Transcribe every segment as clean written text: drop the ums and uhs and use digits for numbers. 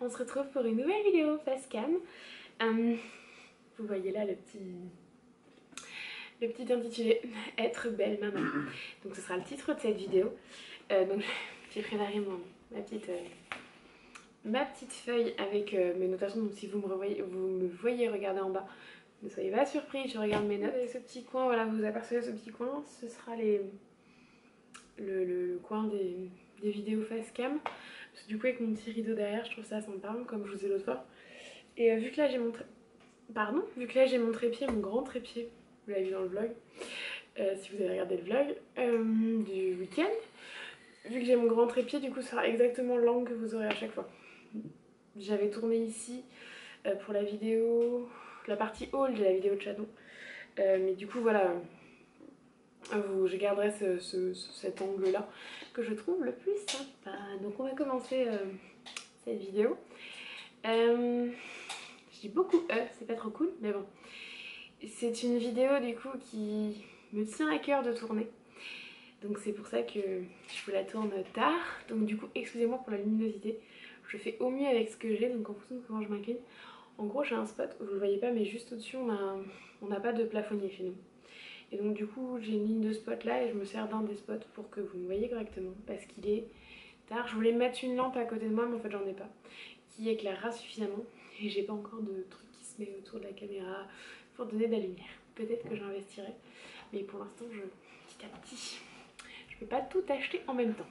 On se retrouve pour une nouvelle vidéo face cam. Vous voyez là le petit intitulé Être belle maman. Donc ce sera le titre de cette vidéo. Donc j'ai préparé ma petite feuille avec mes notations. Donc si vous me voyez regarder en bas, ne soyez pas surpris, je regarde mes notes. Et ce petit coin, voilà, vous apercevez ce petit coin, ce sera le coin des vidéos face cam. Parce que du coup avec mon petit rideau derrière, je trouve ça sympa, comme je vous ai l'autre fois. Et vu que là j'ai mon trépied, mon grand trépied, vous l'avez vu dans le vlog, si vous avez regardé le vlog du week-end, vu que j'ai mon grand trépied, du coup ce sera exactement l'angle que vous aurez à chaque fois. J'avais tourné ici pour la vidéo, la partie haul de la vidéo de Château, mais du coup voilà, je garderai cet angle là que je trouve le plus sympa. Donc on va commencer cette vidéo. Je dis beaucoup c'est pas trop cool, mais bon. C'est une vidéo du coup qui me tient à cœur de tourner. Donc c'est pour ça que je vous la tourne tard. Donc du coup, excusez-moi pour la luminosité. Je fais au mieux avec ce que j'ai, donc en fonction de comment je m'incline. En gros, j'ai un spot, vous le voyez pas, mais juste au-dessus, on n'a pas de plafonnier chez nous. Et donc du coup, j'ai une ligne de spot là et je me sers d'un des spots pour que vous me voyez correctement. Parce qu'il est tard. Je voulais mettre une lampe à côté de moi, mais en fait, j'en ai pas. Qui éclairera suffisamment. Et j'ai pas encore de truc qui se met autour de la caméra pour donner de la lumière. Peut-être que j'investirai, mais pour l'instant, petit à petit, je peux pas tout acheter en même temps.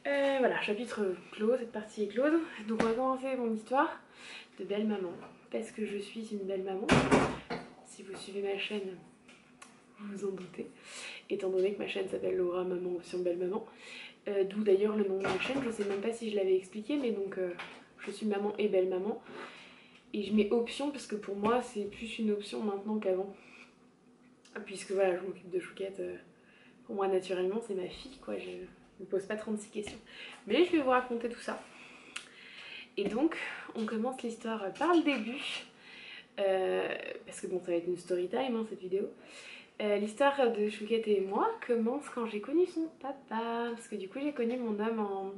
Voilà, chapitre clos, cette partie est close. Donc on va commencer mon histoire de belle maman, parce que je suis une belle maman. Si vous suivez ma chaîne, vous vous en doutez, étant donné que ma chaîne s'appelle Laura Maman Option Belle Maman. D'où d'ailleurs le nom de ma chaîne, je sais même pas si je l'avais expliqué, mais donc je suis maman et belle maman. Et je mets option parce que pour moi c'est plus une option maintenant qu'avant. Puisque voilà, je m'occupe de Chouquette, pour moi naturellement c'est ma fille quoi, je ne pose pas 36 questions. Mais je vais vous raconter tout ça. Et donc on commence l'histoire par le début, parce que bon ça va être une story time hein, cette vidéo. L'histoire de Chouquette et moi commence quand j'ai connu son papa, parce que du coup j'ai connu mon homme en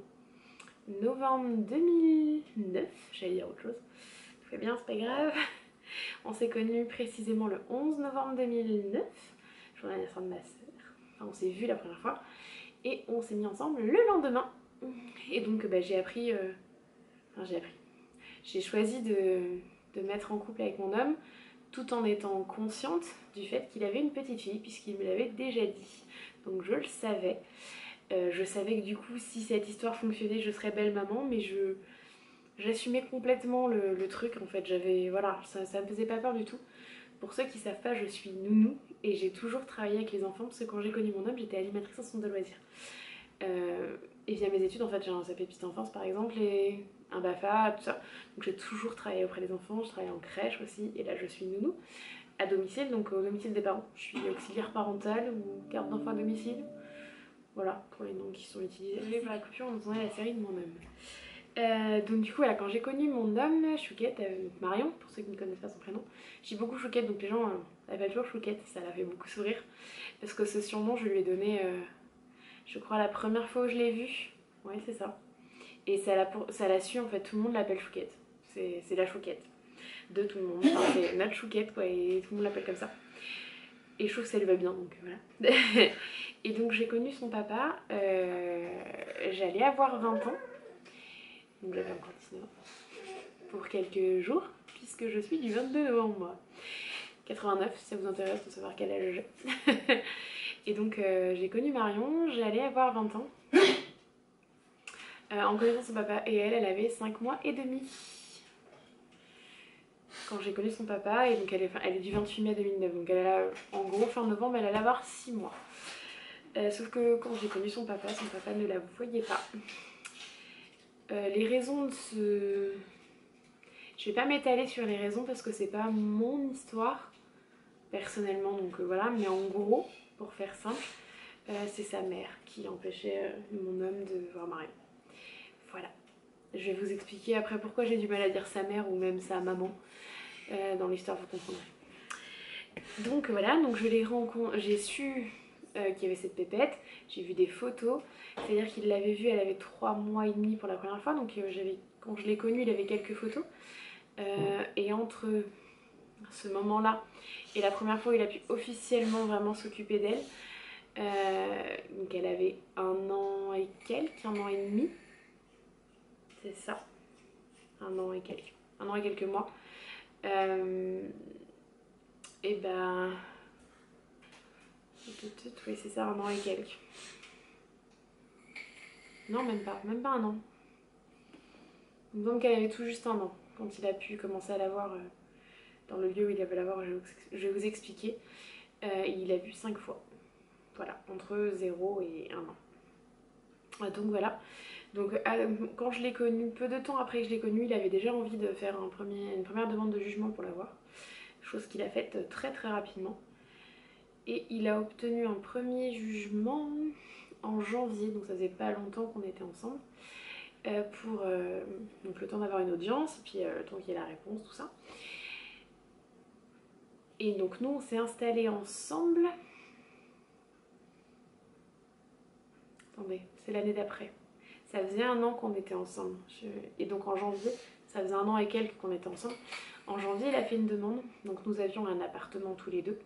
novembre 2009, j'allais dire autre chose, tout va bien, c'est pas grave. On s'est connus précisément le 11 novembre 2009, jour d'anniversaire de ma soeur. Enfin, on s'est vu la première fois et on s'est mis ensemble le lendemain. Et donc bah, j'ai choisi de mettre en couple avec mon homme tout en étant consciente du fait qu'il avait une petite fille puisqu'il me l'avait déjà dit. Donc je le savais. Je savais que du coup si cette histoire fonctionnait je serais belle maman, mais j'assumais complètement le truc en fait. Voilà, ça me faisait pas peur du tout. Pour ceux qui savent pas, je suis nounou et j'ai toujours travaillé avec les enfants parce que quand j'ai connu mon homme, j'étais animatrice en centre de loisirs. Et via mes études, en fait, j'ai un CAP petite enfance par exemple et un BAFA, tout ça. Donc j'ai toujours travaillé auprès des enfants, je travaille en crèche aussi et là je suis nounou à domicile, donc au domicile des parents. Je suis auxiliaire parentale ou garde d'enfants à domicile. Voilà, pour les noms qui sont utilisés. Désolée pour la coupure, on entendait la série de mon homme. Donc du coup voilà, quand j'ai connu mon homme, Chouquette, Marion, pour ceux qui ne connaissent pas son prénom, j'ai beaucoup Chouquette, donc les gens l'appellent toujours Chouquette, ça l'a fait beaucoup sourire, parce que ce surnom je lui ai donné, je crois la première fois où je l'ai vu, ouais c'est ça, et ça l'a su en fait, tout le monde l'appelle Chouquette, c'est la Chouquette de tout le monde, enfin, c'est notre Chouquette quoi, et tout le monde l'appelle comme ça. Et je trouve que ça lui va bien, donc voilà. Et donc j'ai connu son papa, j'allais avoir 20 ans, donc j'avais encore 19 ans, pour quelques jours, puisque je suis du 22 novembre 89, si ça vous intéresse de savoir quel âge j'ai. Et donc j'ai connu Marion, j'allais avoir 20 ans, en connaissant son papa, et elle avait 5 mois et demi. Quand j'ai connu son papa, et donc elle est du 28 mai 2009, donc elle a, en gros fin novembre, elle allait avoir 6 mois. Sauf que quand j'ai connu son papa ne la voyait pas. Les raisons de ce... Je vais pas m'étaler sur les raisons parce que c'est pas mon histoire, personnellement, donc voilà, mais en gros, pour faire simple, c'est sa mère qui empêchait mon homme de voir Marion. Voilà. Je vais vous expliquer après pourquoi j'ai du mal à dire sa mère ou même sa maman. Dans l'histoire, vous comprendrez. Donc voilà, donc j'ai su qu'il y avait cette pépette, j'ai vu des photos, c'est-à-dire qu'il l'avait vue, elle avait 3 mois et demi pour la première fois, donc j'avais quand je l'ai connu, il avait quelques photos. Et entre ce moment-là et la première fois où il a pu officiellement vraiment s'occuper d'elle, donc elle avait 1 an et quelques, 1 an et demi, c'est ça, 1 an et quelques, 1 an et quelques mois. Et ben, oui c'est ça, 1 an et quelques. Non même pas 1 an. Donc elle avait tout juste 1 an quand il a pu commencer à la voir dans le lieu où il avait la voir, je vais vous expliquer. Il a vu 5 fois. Voilà, entre 0 et 1 an. Donc voilà. Donc quand je l'ai connu, peu de temps après que je l'ai connu, il avait déjà envie de faire une première demande de jugement pour l'avoir. Chose qu'il a faite très très rapidement. Et il a obtenu un premier jugement en janvier, donc ça faisait pas longtemps qu'on était ensemble. Pour donc le temps d'avoir une audience, et puis le temps qu'il y ait la réponse, tout ça. Et donc nous on s'est installés ensemble. Attendez, c'est l'année d'après. Ça faisait 1 an qu'on était ensemble. Et donc en janvier, ça faisait 1 an et quelques qu'on était ensemble. En janvier, il a fait une demande. Donc nous avions un appartement tous les deux.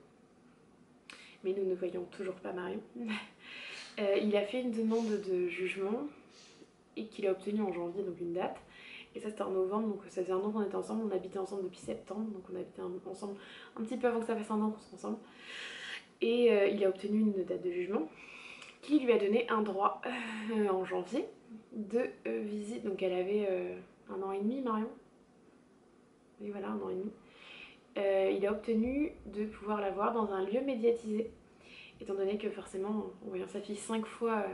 Mais nous ne voyions toujours pas Marion. Il a fait une demande de jugement et qu'il a obtenu en janvier, donc une date. Et ça c'était en novembre, donc ça faisait 1 an qu'on était ensemble. On habitait ensemble depuis septembre, donc on habitait ensemble un petit peu avant que ça fasse 1 an qu'on soit ensemble. Et il a obtenu une date de jugement qui lui a donné un droit en janvier de visite. Donc elle avait 1 an et demi, Marion. Oui voilà, 1 an et demi. Il a obtenu de pouvoir la voir dans un lieu médiatisé, étant donné que forcément, en voyant sa fille 5 fois,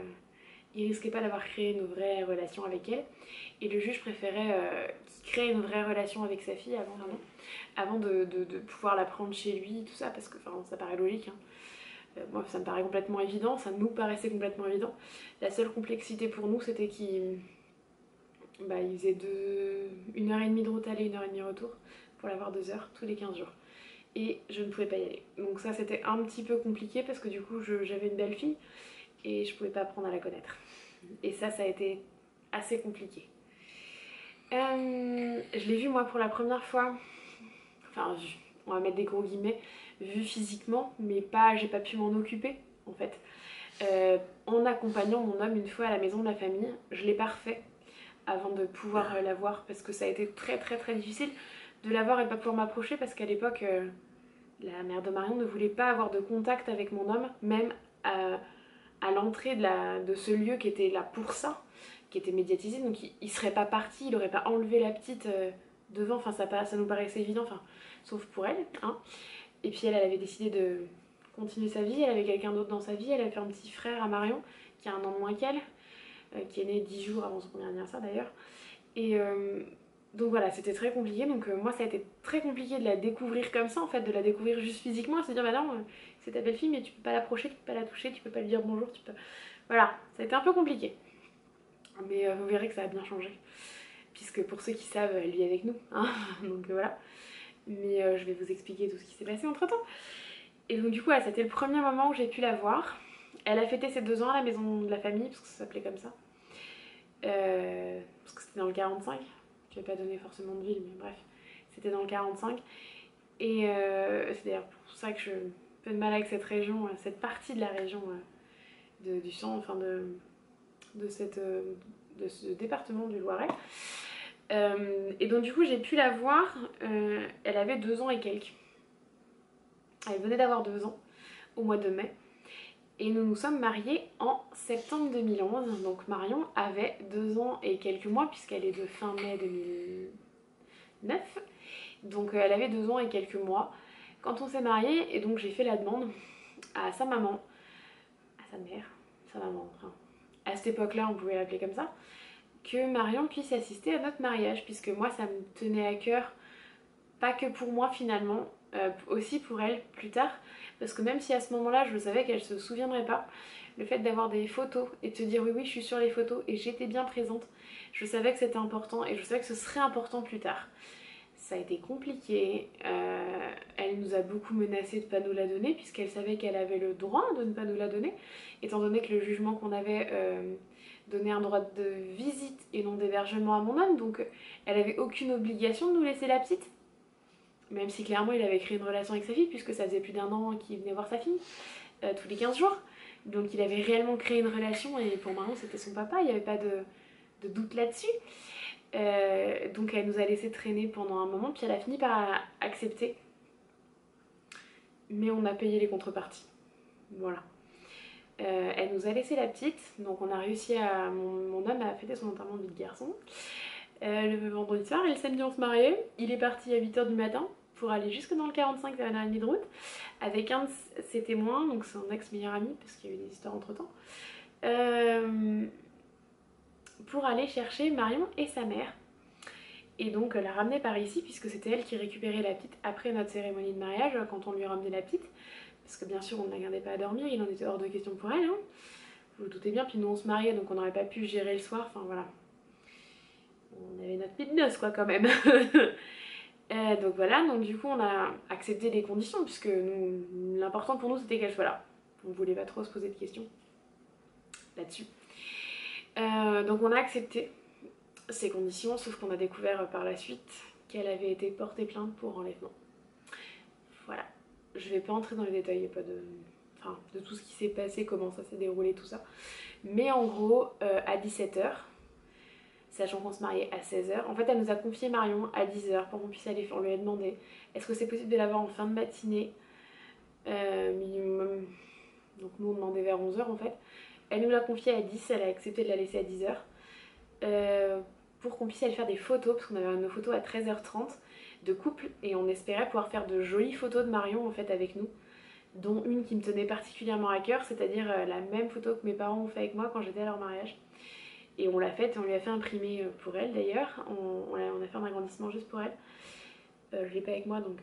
il risquait pas d'avoir créé une vraie relation avec elle. Et le juge préférait qu'il crée une vraie relation avec sa fille avant de pouvoir la prendre chez lui, tout ça, parce que ça paraît logique. Hein. Moi, ça me paraît complètement évident, ça nous paraissait complètement évident. La seule complexité pour nous, c'était qu'il faisait 1h30 de route aller, 1h30 retour, pour l'avoir 2 heures tous les 15 jours. Et je ne pouvais pas y aller. Donc ça, c'était un petit peu compliqué, parce que du coup, j'avais une belle fille, et je pouvais pas apprendre à la connaître. Et ça a été assez compliqué. Je l'ai vu moi pour la première fois, enfin on va mettre des gros guillemets, vu physiquement, mais j'ai pas pu m'en occuper en fait. En accompagnant mon homme une fois à la maison de la famille, je l'ai pas refait avant de pouvoir la voir, parce que ça a été très très très difficile de la voir et de pas pouvoir m'approcher, parce qu'à l'époque la mère de Marion ne voulait pas avoir de contact avec mon homme, même à l'entrée de ce lieu qui était là pour ça, qui était médiatisé, donc il serait pas parti, il aurait pas enlevé la petite devant, enfin ça nous paraissait évident, enfin sauf pour elle, hein. Et puis elle avait décidé de continuer sa vie, elle avait quelqu'un d'autre dans sa vie, elle avait fait un petit frère à Marion, qui a 1 an de moins qu'elle, qui est né 10 jours avant son premier anniversaire d'ailleurs. Et donc voilà, c'était très compliqué, donc moi ça a été très compliqué de la découvrir comme ça en fait, de la découvrir juste physiquement, et se dire bah non, c'est ta belle fille mais tu peux pas l'approcher, tu peux pas la toucher, tu peux pas lui dire bonjour, tu peux... Voilà, ça a été un peu compliqué. Mais vous verrez que ça a bien changé, puisque pour ceux qui savent, elle vit avec nous, hein. Donc voilà. Mais je vais vous expliquer tout ce qui s'est passé entre temps. Et donc du coup, c'était le premier moment où j'ai pu la voir. Elle a fêté ses 2 ans à la maison de la famille, parce que ça s'appelait comme ça. Parce que c'était dans le 45. Je vais pas donner forcément de ville, mais bref. C'était dans le 45. Et c'est d'ailleurs pour ça que j'ai un peu de mal avec cette région, cette partie de la région du centre, enfin de ce département du Loiret. Et donc du coup j'ai pu la voir, elle avait 2 ans et quelques. Elle venait d'avoir 2 ans au mois de mai. Et nous nous sommes mariés en septembre 2011. Donc Marion avait 2 ans et quelques mois, puisqu'elle est de fin mai 2009. Donc elle avait 2 ans et quelques mois quand on s'est mariés. Et donc j'ai fait la demande à sa maman, à sa mère, sa maman, enfin, à cette époque-là on pouvait l'appeler comme ça, que Marion puisse assister à notre mariage, puisque moi ça me tenait à cœur, pas que pour moi finalement, aussi pour elle plus tard, parce que même si à ce moment-là je savais qu'elle se souviendrait pas, le fait d'avoir des photos et de se dire oui je suis sur les photos et j'étais bien présente, je savais que c'était important et je savais que ce serait important plus tard. Ça a été compliqué, elle nous a beaucoup menacé de ne pas nous la donner, puisqu'elle savait qu'elle avait le droit de ne pas nous la donner, étant donné que le jugement qu'on avait donné un droit de visite et non d'hébergement à mon homme, donc elle avait aucune obligation de nous laisser la petite. Même si clairement il avait créé une relation avec sa fille, puisque ça faisait plus d'1 an qu'il venait voir sa fille, tous les 15 jours. Donc il avait réellement créé une relation et pour Marion c'était son papa, il n'y avait pas de doute là-dessus. Donc elle nous a laissé traîner pendant un moment, puis elle a fini par accepter. Mais on a payé les contreparties. Voilà. Elle nous a laissé la petite, donc on a réussi à... Mon homme a fêté son enterrement de vie de garçon le vendredi soir, et le samedi on se mariait. Il est parti à 8 h du matin pour aller jusque dans le 45 vers 1h30 de route avec un de ses témoins, donc son ex-meilleur ami, parce qu'il y a eu des histoires entre temps, pour aller chercher Marion et sa mère. Et donc la ramener par ici, puisque c'était elle qui récupérait la petite après notre cérémonie de mariage, quand on lui ramenait la petite. Parce que bien sûr on ne la gardait pas à dormir, il en était hors de question pour elle, hein. Vous vous doutez bien, puis nous on se mariait donc on n'aurait pas pu gérer le soir, enfin voilà. On avait notre petite noce quoi quand même. Donc voilà, donc du coup on a accepté les conditions, puisque l'important pour nous c'était qu'elle soit là. On voulait pas trop se poser de questions là-dessus. Donc on a accepté ces conditions, sauf qu'on a découvert par la suite qu'elle avait été portée plainte pour enlèvement. Voilà. Je vais pas entrer dans les détails, il n'y a pas de tout ce qui s'est passé, comment ça s'est déroulé, tout ça. Mais en gros, à 17 h, sachant qu'on se mariait à 16 h, en fait elle nous a confié Marion à 10 h pour qu'on puisse aller, on lui a demandé est-ce que c'est possible de l'avoir en fin de matinée, minimum, donc nous on demandait vers 11 h en fait. Elle nous l'a confiée à 10, elle a accepté de la laisser à 10 h, pour qu'on puisse aller faire des photos, parce qu'on avait nos photos à 13h30 de couple, et on espérait pouvoir faire de jolies photos de Marion en fait avec nous, dont une qui me tenait particulièrement à cœur, c'est-à-dire la même photo que mes parents ont fait avec moi quand j'étais à leur mariage. Et on l'a faite et on lui a fait imprimer pour elle d'ailleurs, on a fait un agrandissement juste pour elle. Je l'ai pas avec moi donc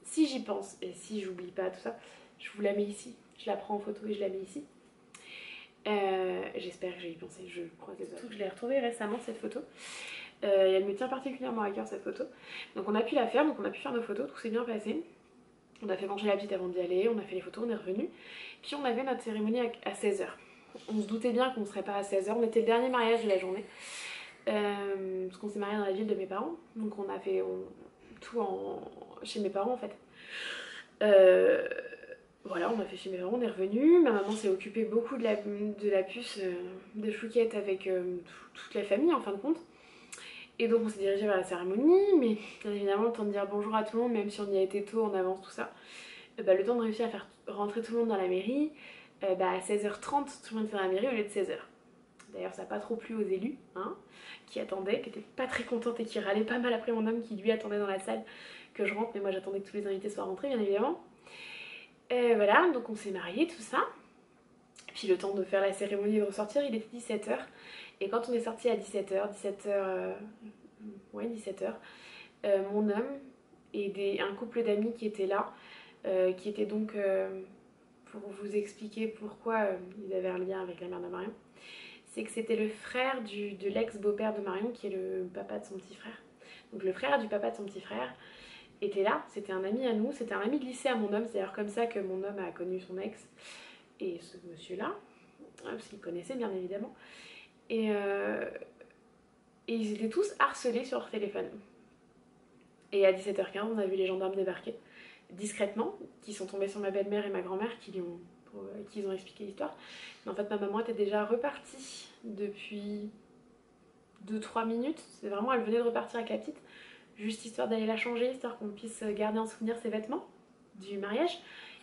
si j'y pense et si j'oublie pas tout ça, je vous la mets ici, je la prends en photo et je la mets ici. J'espère que j'ai y pensé, je crois que je l'ai retrouvée récemment cette photo. Et elle me tient particulièrement à cœur cette photo. Donc on a pu la faire, donc on a pu faire nos photos, tout s'est bien passé. On a fait manger la petite avant d'y aller, on a fait les photos, on est revenu. Puis on avait notre cérémonie à 16 h. On se doutait bien qu'on ne serait pas à 16 h, on était le dernier mariage de la journée. Parce qu'on s'est marié dans la ville de mes parents, donc on a fait tout chez mes parents en fait. Voilà, on a fait chez mes parents, on est revenu. Ma maman s'est occupée beaucoup de la puce de Chouquette avec toute la famille en fin de compte. Et donc on s'est dirigé vers la cérémonie, mais bien évidemment le temps de dire bonjour à tout le monde, même si on y a été tôt en avance, tout ça, le temps de réussir à faire rentrer tout le monde dans la mairie, à 16h30 tout le monde était dans la mairie au lieu de 16 h. D'ailleurs ça n'a pas trop plu aux élus, hein, qui attendaient, qui étaient pas très contentes et qui râlaient pas mal après mon homme qui lui attendait dans la salle que je rentre, mais moi j'attendais que tous les invités soient rentrés bien évidemment. Voilà, donc on s'est mariés, tout ça. Puis le temps de faire la cérémonie et de ressortir, il était 17 h. Et quand on est sorti à 17 h, 17 h, mon homme et un couple d'amis qui étaient là, qui étaient donc, pour vous expliquer pourquoi ils avaient un lien avec la mère de Marion, c'est que c'était le frère de l'ex-beau-père de Marion qui est le papa de son petit frère. Donc le frère du papa de son petit frère était là, c'était un ami à nous, c'était un ami de lycée à mon homme, c'est d'ailleurs comme ça que mon homme a connu son ex et ce monsieur-là, parce qu'il connaissait bien évidemment. Et ils étaient tous harcelés sur leur téléphone. Et à 17h15, on a vu les gendarmes débarquer discrètement, qui sont tombés sur ma belle-mère et ma grand-mère, qui ils ont expliqué l'histoire. Mais en fait, ma maman était déjà repartie depuis 2-3 minutes. C'est vraiment, elle venait de repartir avec la petite, juste histoire d'aller la changer, histoire qu'on puisse garder en souvenir ses vêtements du mariage,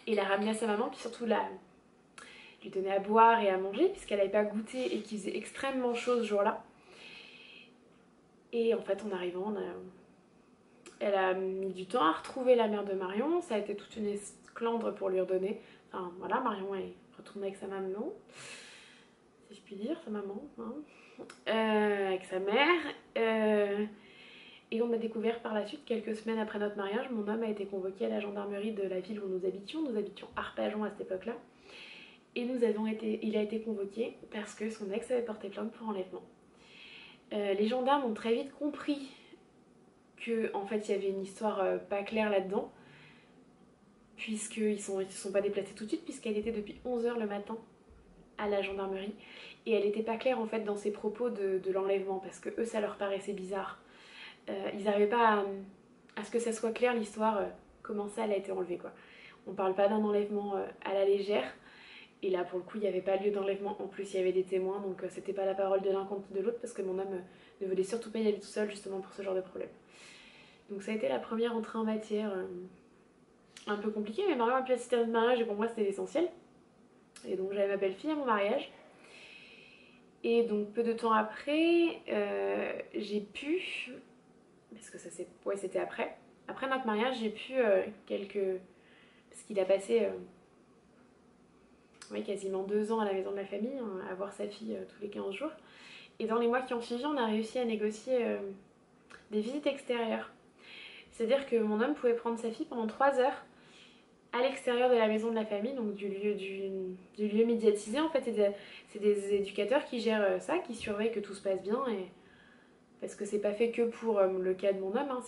et la ramener à sa maman, puis surtout lui donner à boire et à manger, puisqu'elle n'avait pas goûté et qu'il faisait extrêmement chaud ce jour-là. Et en fait, en arrivant, elle a mis du temps à retrouver la mère de Marion. Ça a été toute une esclandre pour lui redonner. Enfin, voilà, Marion est retournée avec sa maman, si je puis dire, sa maman, hein. Avec sa mère. Et on a découvert par la suite, quelques semaines après notre mariage, mon homme a été convoqué à la gendarmerie de la ville où nous habitions. Nous habitions Arpajon à cette époque-là. Et il a été convoqué parce que son ex avait porté plainte pour enlèvement. Les gendarmes ont très vite compris que en fait il y avait une histoire pas claire là-dedans, puisqu'ils ne se sont pas déplacés tout de suite, puisqu'elle était depuis 11 h le matin à la gendarmerie et elle était pas claire en fait dans ses propos de l'enlèvement parce que eux ça leur paraissait bizarre. Ils n'arrivaient pas à ce que ça soit clair l'histoire, comment ça elle a été enlevée quoi. On parle pas d'un enlèvement à la légère. Et là, pour le coup, il n'y avait pas lieu d'enlèvement. En plus, il y avait des témoins, donc c'était pas la parole de l'un contre de l'autre, parce que mon homme ne voulait surtout pas y aller tout seul, justement pour ce genre de problème. Donc ça a été la première entrée en matière, un peu compliquée, mais Marion a pu assister à notre mariage, et pour moi, c'était l'essentiel. Et donc j'avais ma belle-fille à mon mariage. Et donc peu de temps après, j'ai pu, parce que ça c'est, ouais, c'était après notre mariage, j'ai pu parce qu'il a passé oui, quasiment 2 ans à la maison de la famille, hein, à voir sa fille tous les 15 jours. Et dans les mois qui ont suivi, on a réussi à négocier des visites extérieures. C'est-à-dire que mon homme pouvait prendre sa fille pendant 3 heures à l'extérieur de la maison de la famille, donc du lieu médiatisé. En fait, c'est des éducateurs qui gèrent ça, qui surveillent que tout se passe bien. Et parce que c'est pas fait que pour le cas de mon homme, hein,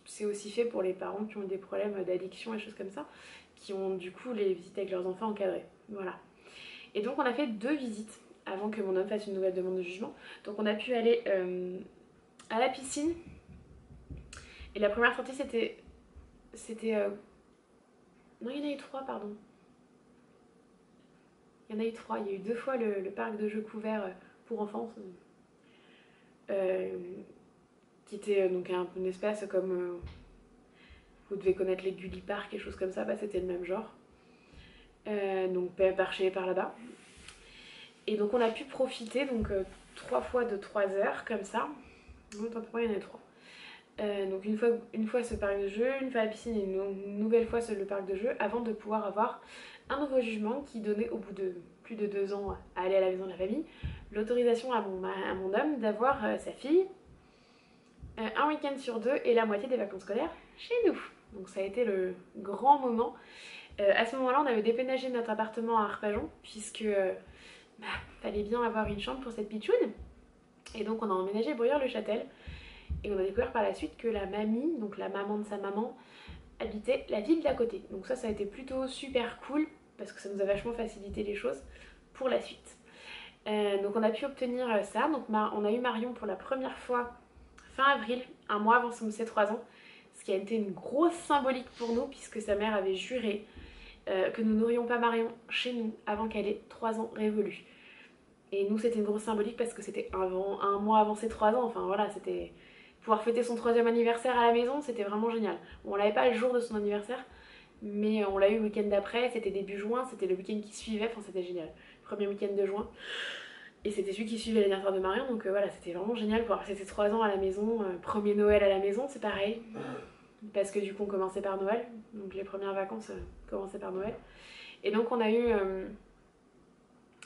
c'est aussi fait pour les parents qui ont des problèmes d'addiction et choses comme ça, qui ont du coup les visites avec leurs enfants encadrées. Voilà. Et donc on a fait 2 visites avant que mon homme fasse une nouvelle demande de jugement. Donc on a pu aller à la piscine. Et la première sortie c'était... Non, il y en a eu 3, pardon. Il y en a eu 3. Il y a eu 2 fois le parc de jeux couverts pour enfants. Qui était donc un espace comme... vous devez connaître les Gulli Park et choses comme ça. Bah, c'était le même genre. Donc par chez par là-bas. Et donc on a pu profiter, donc 3 fois de 3 heures comme ça. Non, tant pour moi, il y en a 3. Donc une fois ce parc de jeu, une fois la piscine et une nouvelle fois le parc de jeu avant de pouvoir avoir un nouveau jugement qui donnait au bout de plus de 2 ans à aller à la maison de la famille l'autorisation à mon homme d'avoir sa fille un week-end sur 2 et la moitié des vacances scolaires chez nous. Donc ça a été le grand moment. À ce moment-là, on avait déménagé notre appartement à Arpajon puisque fallait bien avoir une chambre pour cette pitchoune. Et donc on a emménagé Bruyères-le-Châtel. Et on a découvert par la suite que la mamie, donc la maman de sa maman, habitait la ville d'à côté. Donc ça a été plutôt super cool parce que ça nous a vachement facilité les choses pour la suite. Donc on a pu obtenir ça. Donc on a eu Marion pour la première fois fin avril, un mois avant ses 3 ans. Ce qui a été une grosse symbolique pour nous puisque sa mère avait juré que nous n'aurions pas Marion chez nous avant qu'elle ait 3 ans révolus. Et nous c'était une grosse symbolique parce que c'était un mois avant ses 3 ans. Enfin voilà, c'était... Pouvoir fêter son 3e anniversaire à la maison, c'était vraiment génial. Bon, on l'avait pas le jour de son anniversaire, mais on l'a eu le week-end d'après, c'était début juin, c'était le week-end qui suivait, enfin c'était génial. Premier week-end de juin. Et c'était celui qui suivait l'anniversaire de Marion, donc voilà, c'était vraiment génial pouvoir fêter 3 ans à la maison. Premier Noël à la maison, c'est pareil. Parce que du coup on commençait par Noël, donc les premières vacances commençaient par Noël. Et donc on a eu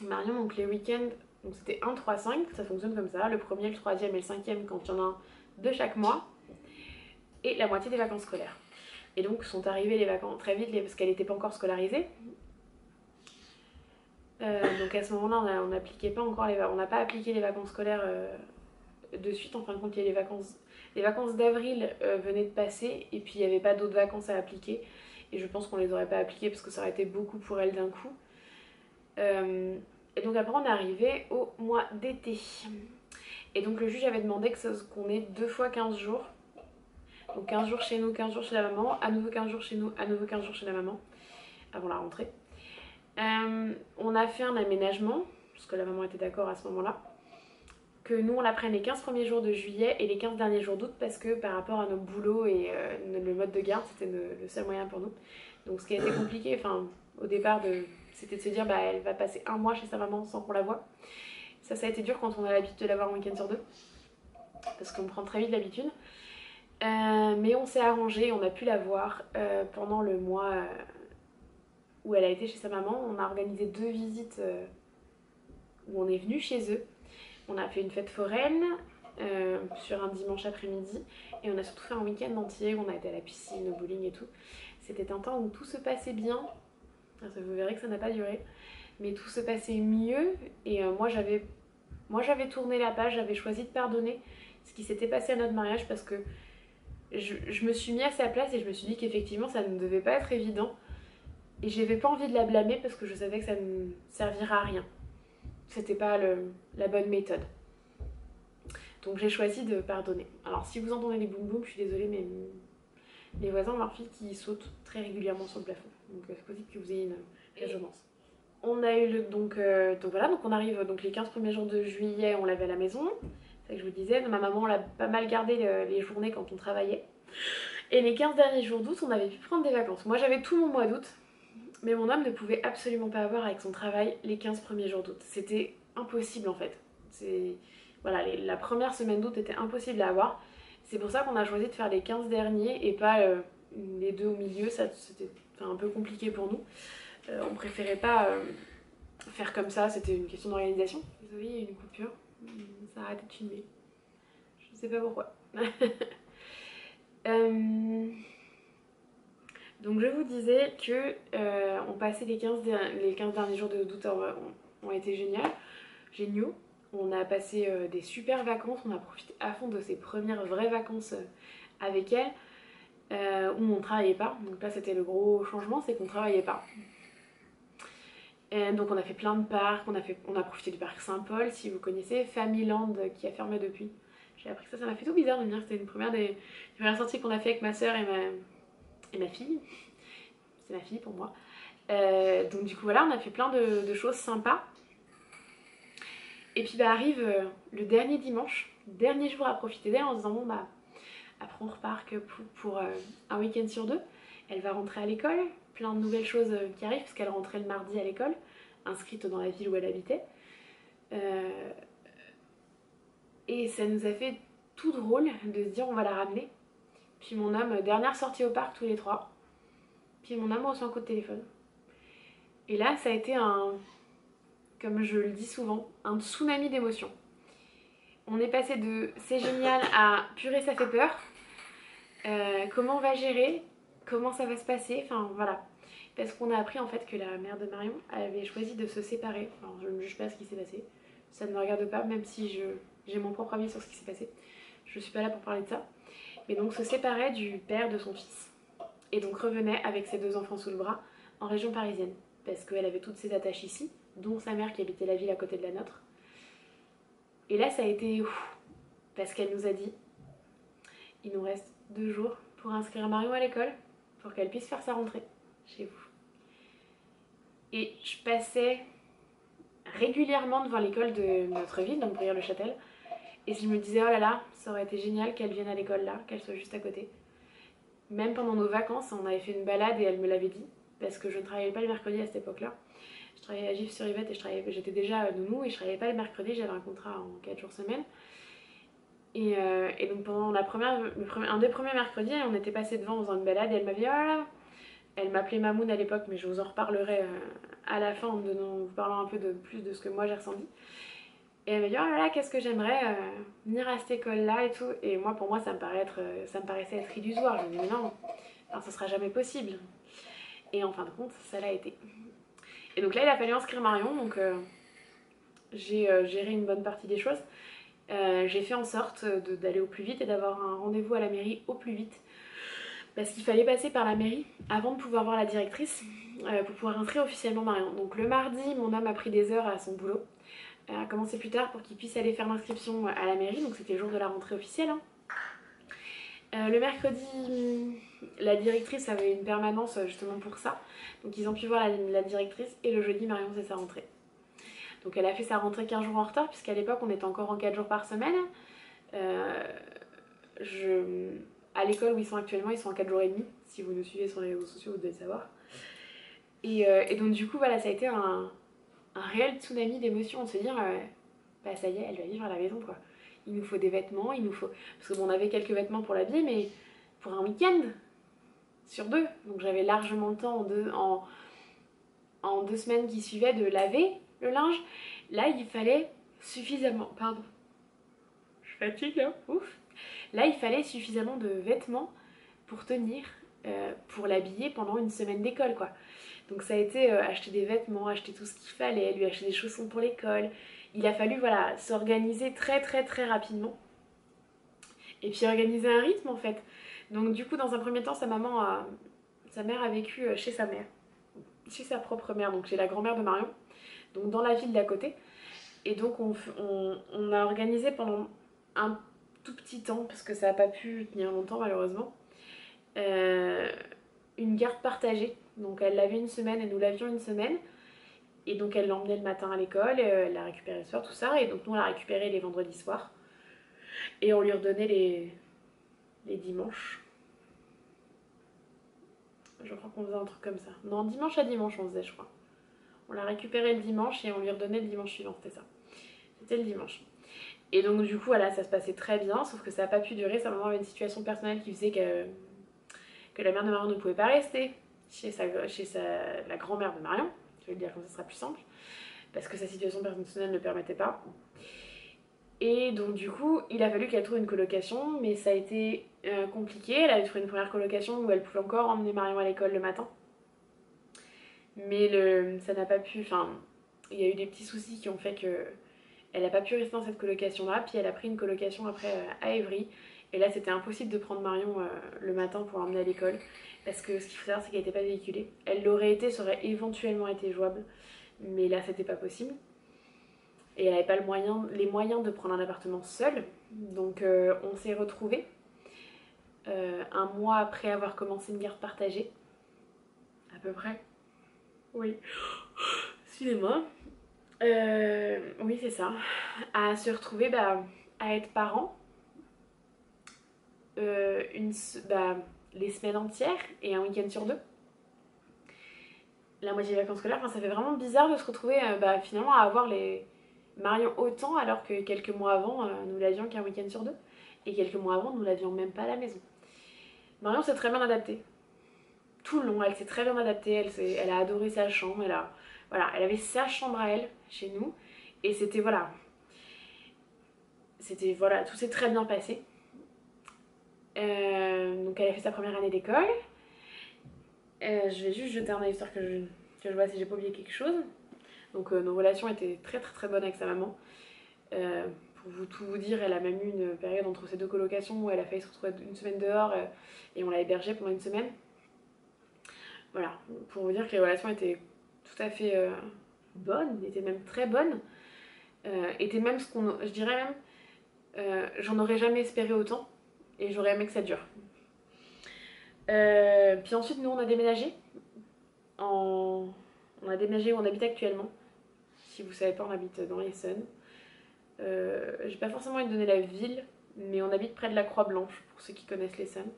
Marion, donc les week-ends, donc c'était 1, 3, 5, ça fonctionne comme ça, le premier, le 3e et le 5e quand il y en a un de chaque mois, et la moitié des vacances scolaires. Et donc sont arrivées les vacances très vite parce qu'elle n'était pas encore scolarisée. Donc à ce moment-là, on n'appliquait pas encore on n'a pas appliqué les vacances scolaires de suite. En fin de compte, il y a les vacances d'avril venaient de passer, et puis il n'y avait pas d'autres vacances à appliquer. Et je pense qu'on les aurait pas appliquées parce que ça aurait été beaucoup pour elle d'un coup. Et donc après, on est arrivé au mois d'été. Et donc le juge avait demandé qu'on ait 2 fois 15 jours. Donc 15 jours chez nous, 15 jours chez la maman, à nouveau 15 jours chez nous, à nouveau 15 jours chez la maman, avant la rentrée. On a fait un aménagement, parce que la maman était d'accord à ce moment-là, que nous on la prenne les 15 premiers jours de juillet et les 15 derniers jours d'août, parce que par rapport à nos boulots et le mode de garde, c'était le seul moyen pour nous. Donc ce qui a été compliqué, enfin au départ, c'était de se dire elle va passer 1 mois chez sa maman sans qu'on la voie. Ça a été dur quand on a l'habitude de l'avoir un week-end sur 2, parce qu'on prend très vite l'habitude. Mais on s'est arrangé, on a pu la voir pendant le mois où elle a été chez sa maman. On a organisé 2 visites où on est venu chez eux. On a fait une fête foraine sur un dimanche après-midi, et on a surtout fait un week-end entier où on a été à la piscine, au bowling et tout. C'était un temps où tout se passait bien. Vous verrez que ça n'a pas duré. Mais tout se passait mieux, et moi j'avais tourné la page, j'avais choisi de pardonner ce qui s'était passé à notre mariage, parce que je me suis mis à sa place et je me suis dit qu'effectivement ça ne devait pas être évident, et j'avais pas envie de la blâmer parce que je savais que ça ne servira à rien. c'était pas la bonne méthode. Donc j'ai choisi de pardonner. Alors si vous entendez les boum boum, je suis désolée, mais les voisins ont leur fille qui saute très régulièrement sur le plafond. Donc c'est possible que vous ayez une résonance. On a eu donc voilà, donc on arrive donc les 15 premiers jours de juillet, on l'avait à la maison. C'est ce que je vous disais, ma maman l'a pas mal gardé les journées quand on travaillait. Et les 15 derniers jours d'août, on avait pu prendre des vacances. Moi j'avais tout mon mois d'août, mais mon homme ne pouvait absolument pas avoir avec son travail les 15 premiers jours d'août. C'était impossible en fait. Voilà, la première semaine d'août était impossible à avoir. C'est pour ça qu'on a choisi de faire les 15 derniers et pas les 2 au milieu. C'était un peu compliqué pour nous. On préférait pas faire comme ça, c'était une question d'organisation. Désolée, il y a une coupure. Ça a arrêté de filmer. Je sais pas pourquoi. Donc je vous disais que on passait les 15 derniers jours d'août ont été géniaux. On a passé des super vacances, on a profité à fond de ces premières vraies vacances avec elle, où on ne travaillait pas. Donc là c'était le gros changement, c'est qu'on ne travaillait pas. Et donc on a fait plein de parcs, on a profité du parc Saint-Paul, si vous connaissez, Familyland qui a fermé depuis. J'ai appris que ça m'a fait tout bizarre de me dire que c'était une première sortie qu'on a fait avec ma soeur et ma fille. C'est ma fille pour moi. Donc du coup voilà, on a fait plein de choses sympas. Et puis arrive le dernier dimanche, dernier jour à profiter d'elle en se disant bon bah après on repart pour un week-end sur 2. Elle va rentrer à l'école, plein de nouvelles choses qui arrivent parce qu'elle rentrait le mardi à l'école, inscrite dans la ville où elle habitait. Et ça nous a fait tout drôle de se dire on va la ramener. Puis mon homme, dernière sortie au parc tous les 3. Puis mon homme reçoit un coup de téléphone. Et là ça a été comme je le dis souvent, un tsunami d'émotions. On est passé de c'est génial à purée ça fait peur. Comment on va gérer, comment ça va se passer, enfin voilà. Parce qu'on a appris en fait que la mère de Marion avait choisi de se séparer. Alors je ne juge pas ce qui s'est passé, ça ne me regarde pas, même si j'ai mon propre avis sur ce qui s'est passé. Je ne suis pas là pour parler de ça. Mais donc se séparait du père de son fils. Et donc revenait avec ses 2 enfants sous le bras en région parisienne. Parce qu'elle avait toutes ses attaches ici, dont sa mère qui habitait la ville à côté de la nôtre. Et là ça a été ouf, parce qu'elle nous a dit il nous reste 2 jours pour inscrire Marion à l'école, pour qu'elle puisse faire sa rentrée chez vous. Et je passais régulièrement devant l'école de notre ville, donc Brière-le-Châtel, et je me disais oh là là, ça aurait été génial qu'elle vienne à l'école là, qu'elle soit juste à côté. Même pendant nos vacances, on avait fait une balade et elle me l'avait dit, parce que je ne travaillais pas le mercredi à cette époque-là. Je travaillais à Gif-sur-Yvette et j'étais déjà nounou et je travaillais pas le mercredi, j'avais un contrat en 4 jours semaine. Et donc pendant un des premiers mercredis, on était passé devant en faisant une balade et elle m'avait dit oh là là. Elle m'appelait Mamoun à l'époque, mais je vous en reparlerai à la fin en vous parlant un peu plus de ce que moi j'ai ressenti. Et elle m'a dit oh là là, qu'est-ce que j'aimerais venir à cette école-là et tout. Et moi, pour moi, ça me paraissait être illusoire. Je me dis mais non, enfin, ça sera jamais possible. Et en fin de compte, ça l'a été. Et donc là, il a fallu inscrire Marion, donc j'ai géré une bonne partie des choses. J'ai fait en sorte d'aller au plus vite et d'avoir un rendez-vous à la mairie au plus vite. Parce qu'il fallait passer par la mairie avant de pouvoir voir la directrice pour pouvoir inscrire officiellement Marion. Donc le mardi, mon homme a pris des heures à son boulot, a commencé plus tard pour qu'il puisse aller faire l'inscription à la mairie, donc c'était le jour de la rentrée officielle. Le mercredi, la directrice avait une permanence justement pour ça, donc ils ont pu voir la directrice, et le jeudi, Marion c'est sa rentrée. Donc elle a fait sa rentrée 15 jours en retard, puisqu'à l'époque on était encore en 4 jours par semaine. À l'école où ils sont actuellement, ils sont en 4 jours et demi. Si vous nous suivez sur les réseaux sociaux, vous devez le savoir. Et donc du coup, voilà, ça a été un réel tsunami d'émotions de se dire, bah ça y est, elle va vivre à la maison, quoi. Il nous faut des vêtements, parce que bon, on avait quelques vêtements pour l'habiller, mais pour un week-end sur 2. Donc j'avais largement le temps en 2 semaines qui suivaient de laver le linge. Là, il fallait suffisamment... Pardon. Je fatigue, là. Ouf. Là, il fallait suffisamment de vêtements pour tenir, pour l'habiller pendant une semaine d'école, quoi. Donc ça a été acheter des vêtements, acheter tout ce qu'il fallait, lui acheter des chaussons pour l'école. Il a fallu, voilà, s'organiser très très très rapidement. Et puis organiser un rythme, en fait. Donc du coup, dans un premier temps, sa mère a vécu chez sa mère. Chez sa propre mère, donc chez la grand-mère de Marion. Donc dans la ville d'à côté. Et donc on a organisé pendant un tout petit temps, parce que ça n'a pas pu tenir longtemps malheureusement, une garde partagée. Donc elle l'avait une semaine et nous l'avions une semaine. Et donc elle l'emmenait le matin à l'école, elle l'a récupéré le soir, tout ça. Et donc nous on l'a récupéré les vendredis soirs. Et on lui redonnait les dimanches. Je crois qu'on faisait un truc comme ça. Non, dimanche à dimanche on faisait, je crois. On l'a récupéré le dimanche et on lui redonnait le dimanche suivant, c'était ça. C'était le dimanche. Et donc du coup, voilà, ça se passait très bien, sauf que ça n'a pas pu durer. Sa maman avait une situation personnelle qui faisait que la mère de Marion ne pouvait pas rester chez la grand-mère de Marion. Je vais le dire comme ça sera plus simple. Parce que sa situation personnelle ne le permettait pas. Et donc du coup, il a fallu qu'elle trouve une colocation, mais ça a été compliqué. Elle avait trouvé une première colocation où elle pouvait encore emmener Marion à l'école le matin. Mais ça n'a pas pu... Enfin, il y a eu des petits soucis qui ont fait que elle n'a pas pu rester dans cette colocation-là. Puis elle a pris une colocation après à Évry. Et là, c'était impossible de prendre Marion le matin pour l'emmener à l'école. Parce que ce qu'il faut savoir, c'est qu'elle n'était pas véhiculée. Elle l'aurait été, ça aurait éventuellement été jouable. Mais là, c'était pas possible. Et elle n'avait pas les moyens de prendre un appartement seule. Donc on s'est retrouvés un mois après avoir commencé une garde partagée. À peu près. Oui. Excusez-moi. Oui, c'est ça. À se retrouver à être parents les semaines entières et un week-end sur deux. La moitié des vacances scolaires, ça fait vraiment bizarre de se retrouver finalement à avoir les Marion autant alors que quelques mois avant, nous l'avions qu'un week-end sur deux. Et quelques mois avant, nous l'avions même pas à la maison. Marion s'est très bien adaptée. Tout le long, elle s'est très bien adaptée, elle a adoré sa chambre, elle avait sa chambre à elle, chez nous, et tout s'est très bien passé. Donc elle a fait sa première année d'école. Je vais juste jeter un œil histoire que je vois si j'ai pas oublié quelque chose. Donc nos relations étaient très très très bonnes avec sa maman. Pour tout vous dire, elle a même eu une période entre ces deux colocations où elle a failli se retrouver une semaine dehors et on l'a hébergée pendant une semaine. Voilà, pour vous dire que les relations étaient tout à fait bonnes, étaient même très bonnes. Étaient même je dirais même, j'en aurais jamais espéré autant et j'aurais aimé que ça dure. Puis ensuite, nous on a déménagé. On a déménagé où on habite actuellement. Si vous savez pas, on habite dans l'Essonne. J'ai pas forcément envie de donner la ville, mais on habite près de la Croix-Blanche, pour ceux qui connaissent l'Essonne.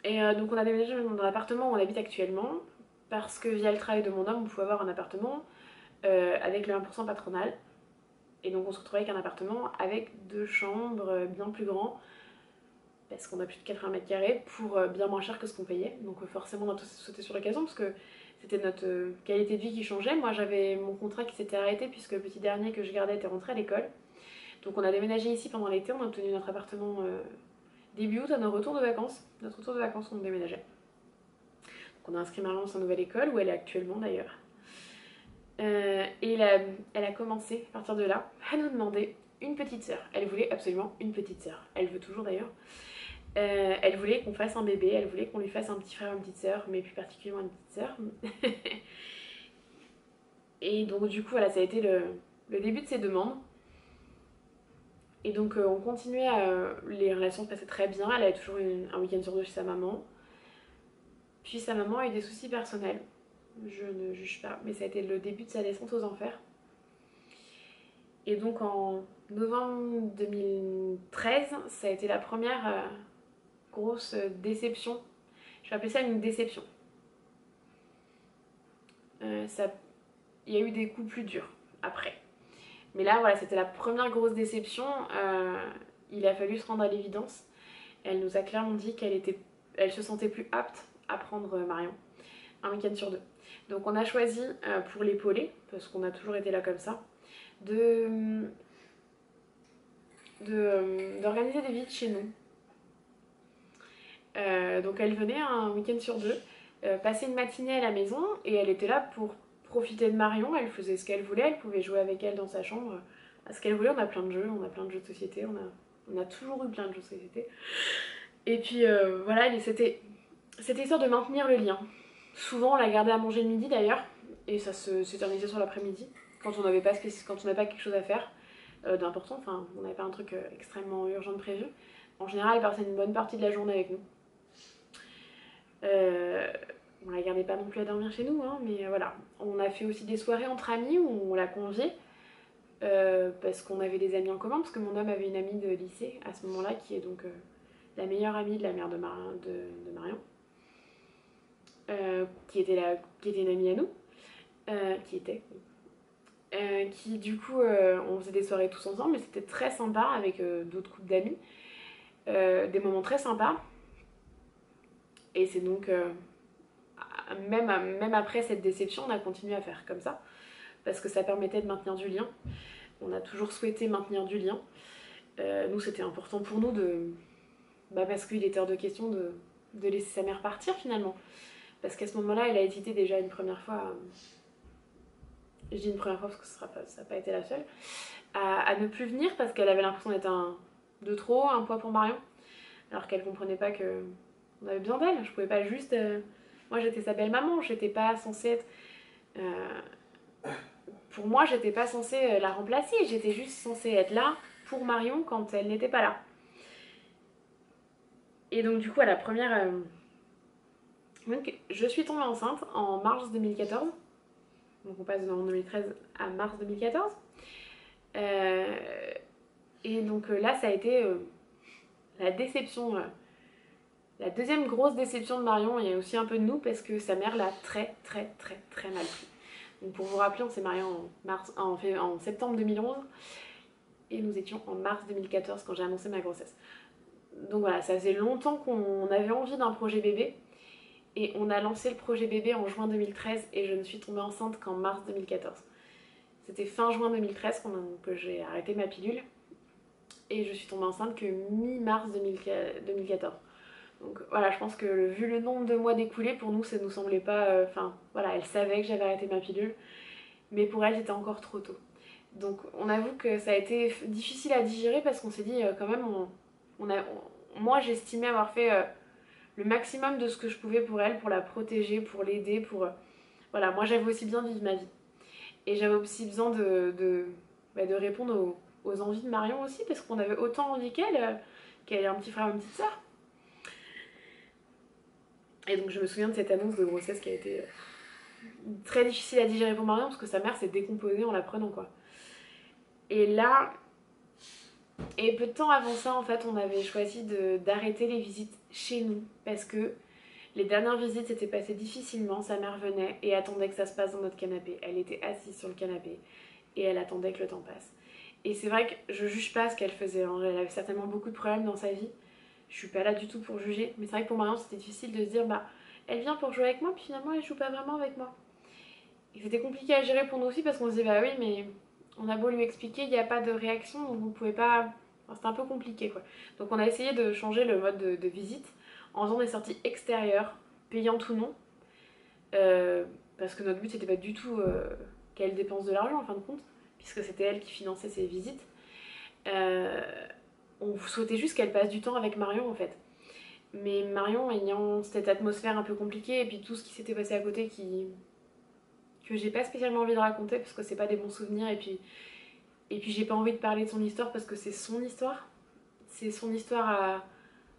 Donc on a déménagé dans l'appartement où on habite actuellement, parce que via le travail de mon homme, on pouvait avoir un appartement avec le 1% patronal. Et donc on se retrouvait avec un appartement avec 2 chambres bien plus grands, parce qu'on a plus de 80 mètres carrés, pour bien moins cher que ce qu'on payait. Donc forcément on a tous sauté sur l'occasion, parce que c'était notre qualité de vie qui changeait. Moi j'avais mon contrat qui s'était arrêté puisque le petit dernier que je gardais était rentré à l'école. Donc on a déménagé ici pendant l'été, on a obtenu notre appartement début août à notre retour de vacances. On déménageait. Donc on a inscrit Marion dans sa nouvelle école, où elle est actuellement d'ailleurs. Et elle a commencé à partir de là à nous demander une petite sœur. Elle voulait absolument une petite sœur. Elle veut toujours d'ailleurs. Elle voulait qu'on fasse un bébé, elle voulait qu'on lui fasse un petit frère, une petite sœur, mais plus particulièrement une petite sœur. Et donc du coup, voilà, ça a été le début de ses demandes. Et donc on continuait, les relations se passaient très bien, elle avait toujours un week-end sur deux chez sa maman. Puis sa maman a eu des soucis personnels, je ne juge pas, mais ça a été le début de sa descente aux enfers. Et donc en novembre 2013, ça a été la première grosse déception. Je vais appeler ça une déception. Il y a eu des coups plus durs après. Mais là, voilà, c'était la première grosse déception. Il a fallu se rendre à l'évidence. Elle nous a clairement dit elle se sentait plus apte à prendre Marion un week-end sur deux. Donc on a choisi, pour l'épauler, parce qu'on a toujours été là comme ça, d'organiser des visites chez nous. Donc elle venait un week-end sur deux, passer une matinée à la maison, et elle était là pour profiter de Marion. Elle faisait ce qu'elle voulait, elle pouvait jouer avec elle dans sa chambre à ce qu'elle voulait. On a plein de jeux, de société, on a toujours eu plein de jeux de société. Et puis voilà, c'était histoire de maintenir le lien. Souvent on la gardait à manger le midi d'ailleurs, et ça s'est terminé sur l'après-midi, quand on n'avait pas quelque chose à faire d'important, enfin on n'avait pas un truc extrêmement urgent de prévu. En général, elle passait une bonne partie de la journée avec nous. On la gardait pas non plus à dormir chez nous, hein, mais voilà. On a fait aussi des soirées entre amis où on l'a conviée, parce qu'on avait des amis en commun, parce que mon homme avait une amie de lycée à ce moment-là, qui est donc la meilleure amie de la mère de Marion, qui était une amie à nous, qui du coup, on faisait des soirées tous ensemble, mais c'était très sympa avec d'autres couples d'amis, des moments très sympas. Et c'est donc, même après cette déception, on a continué à faire comme ça, parce que ça permettait de maintenir du lien. On a toujours souhaité maintenir du lien. Nous, c'était important pour nous parce qu'il était hors de question de laisser sa mère partir finalement. Parce qu'à ce moment-là, elle a hésité déjà une première fois, je dis une première fois parce que ça n'a pas été la seule, à ne plus venir parce qu'elle avait l'impression d'être de trop, un poids pour Marion. Alors qu'elle comprenait pas qu'on avait besoin d'elle. Je pouvais pas juste... Moi, j'étais sa belle-maman, j'étais pas censée être... Pour moi, j'étais pas censée la remplacer, j'étais juste censée être là pour Marion quand elle n'était pas là. Et donc du coup, à la première... Donc, je suis tombée enceinte en mars 2014. Donc on passe de novembre 2013 à mars 2014. Et donc là, ça a été la déception... la deuxième grosse déception de Marion, et aussi un peu de nous, parce que sa mère l'a très mal pris. Donc pour vous rappeler, on s'est mariés en septembre 2011 et nous étions en mars 2014 quand j'ai annoncé ma grossesse. Donc voilà, ça faisait longtemps qu'on avait envie d'un projet bébé et on a lancé le projet bébé en juin 2013 et je ne suis tombée enceinte qu'en mars 2014. C'était fin juin 2013 que j'ai arrêté ma pilule et je suis tombée enceinte que mi-mars 2014. Donc voilà, je pense que vu le nombre de mois découlés, pour nous, ça nous semblait pas... voilà, elle savait que j'avais arrêté ma pilule, mais pour elle, c'était encore trop tôt. Donc on avoue que ça a été difficile à digérer parce qu'on s'est dit quand même, moi j'estimais avoir fait le maximum de ce que je pouvais pour elle, pour la protéger, pour l'aider, voilà, moi j'avais aussi besoin de vivre ma vie. Et j'avais aussi besoin de répondre aux envies de Marion aussi, parce qu'on avait autant envie qu'elle ait un petit frère ou une petite sœur. Et donc je me souviens de cette annonce de grossesse qui a été très difficile à digérer pour Marion, parce que sa mère s'est décomposée en l'apprenant, quoi. Et là, et peu de temps avant ça, en fait, on avait choisi d'arrêter les visites chez nous, parce que les dernières visites s'étaient passées difficilement. Sa mère venait et attendait que ça se passe dans notre canapé. Elle était assise sur le canapé et elle attendait que le temps passe. Et c'est vrai que je juge pas ce qu'elle faisait, hein. Elle avait certainement beaucoup de problèmes dans sa vie. Je suis pas là du tout pour juger, mais c'est vrai que pour Marion c'était difficile de se dire elle vient pour jouer avec moi, puis finalement elle joue pas vraiment avec moi. Et c'était compliqué à gérer pour nous aussi parce qu'on se disait oui, mais on a beau lui expliquer, il n'y a pas de réaction, donc vous pouvez pas... Enfin, c'était un peu compliqué, quoi. Donc on a essayé de changer le mode de visite en faisant des sorties extérieures, payantes ou non, parce que notre but c'était pas du tout qu'elle dépense de l'argent en fin de compte, puisque c'était elle qui finançait ses visites. On souhaitait juste qu'elle passe du temps avec Marion en fait. Mais Marion ayant cette atmosphère un peu compliquée et puis tout ce qui s'était passé à côté que j'ai pas spécialement envie de raconter parce que c'est pas des bons souvenirs, et puis j'ai pas envie de parler de son histoire parce que c'est son histoire. C'est son histoire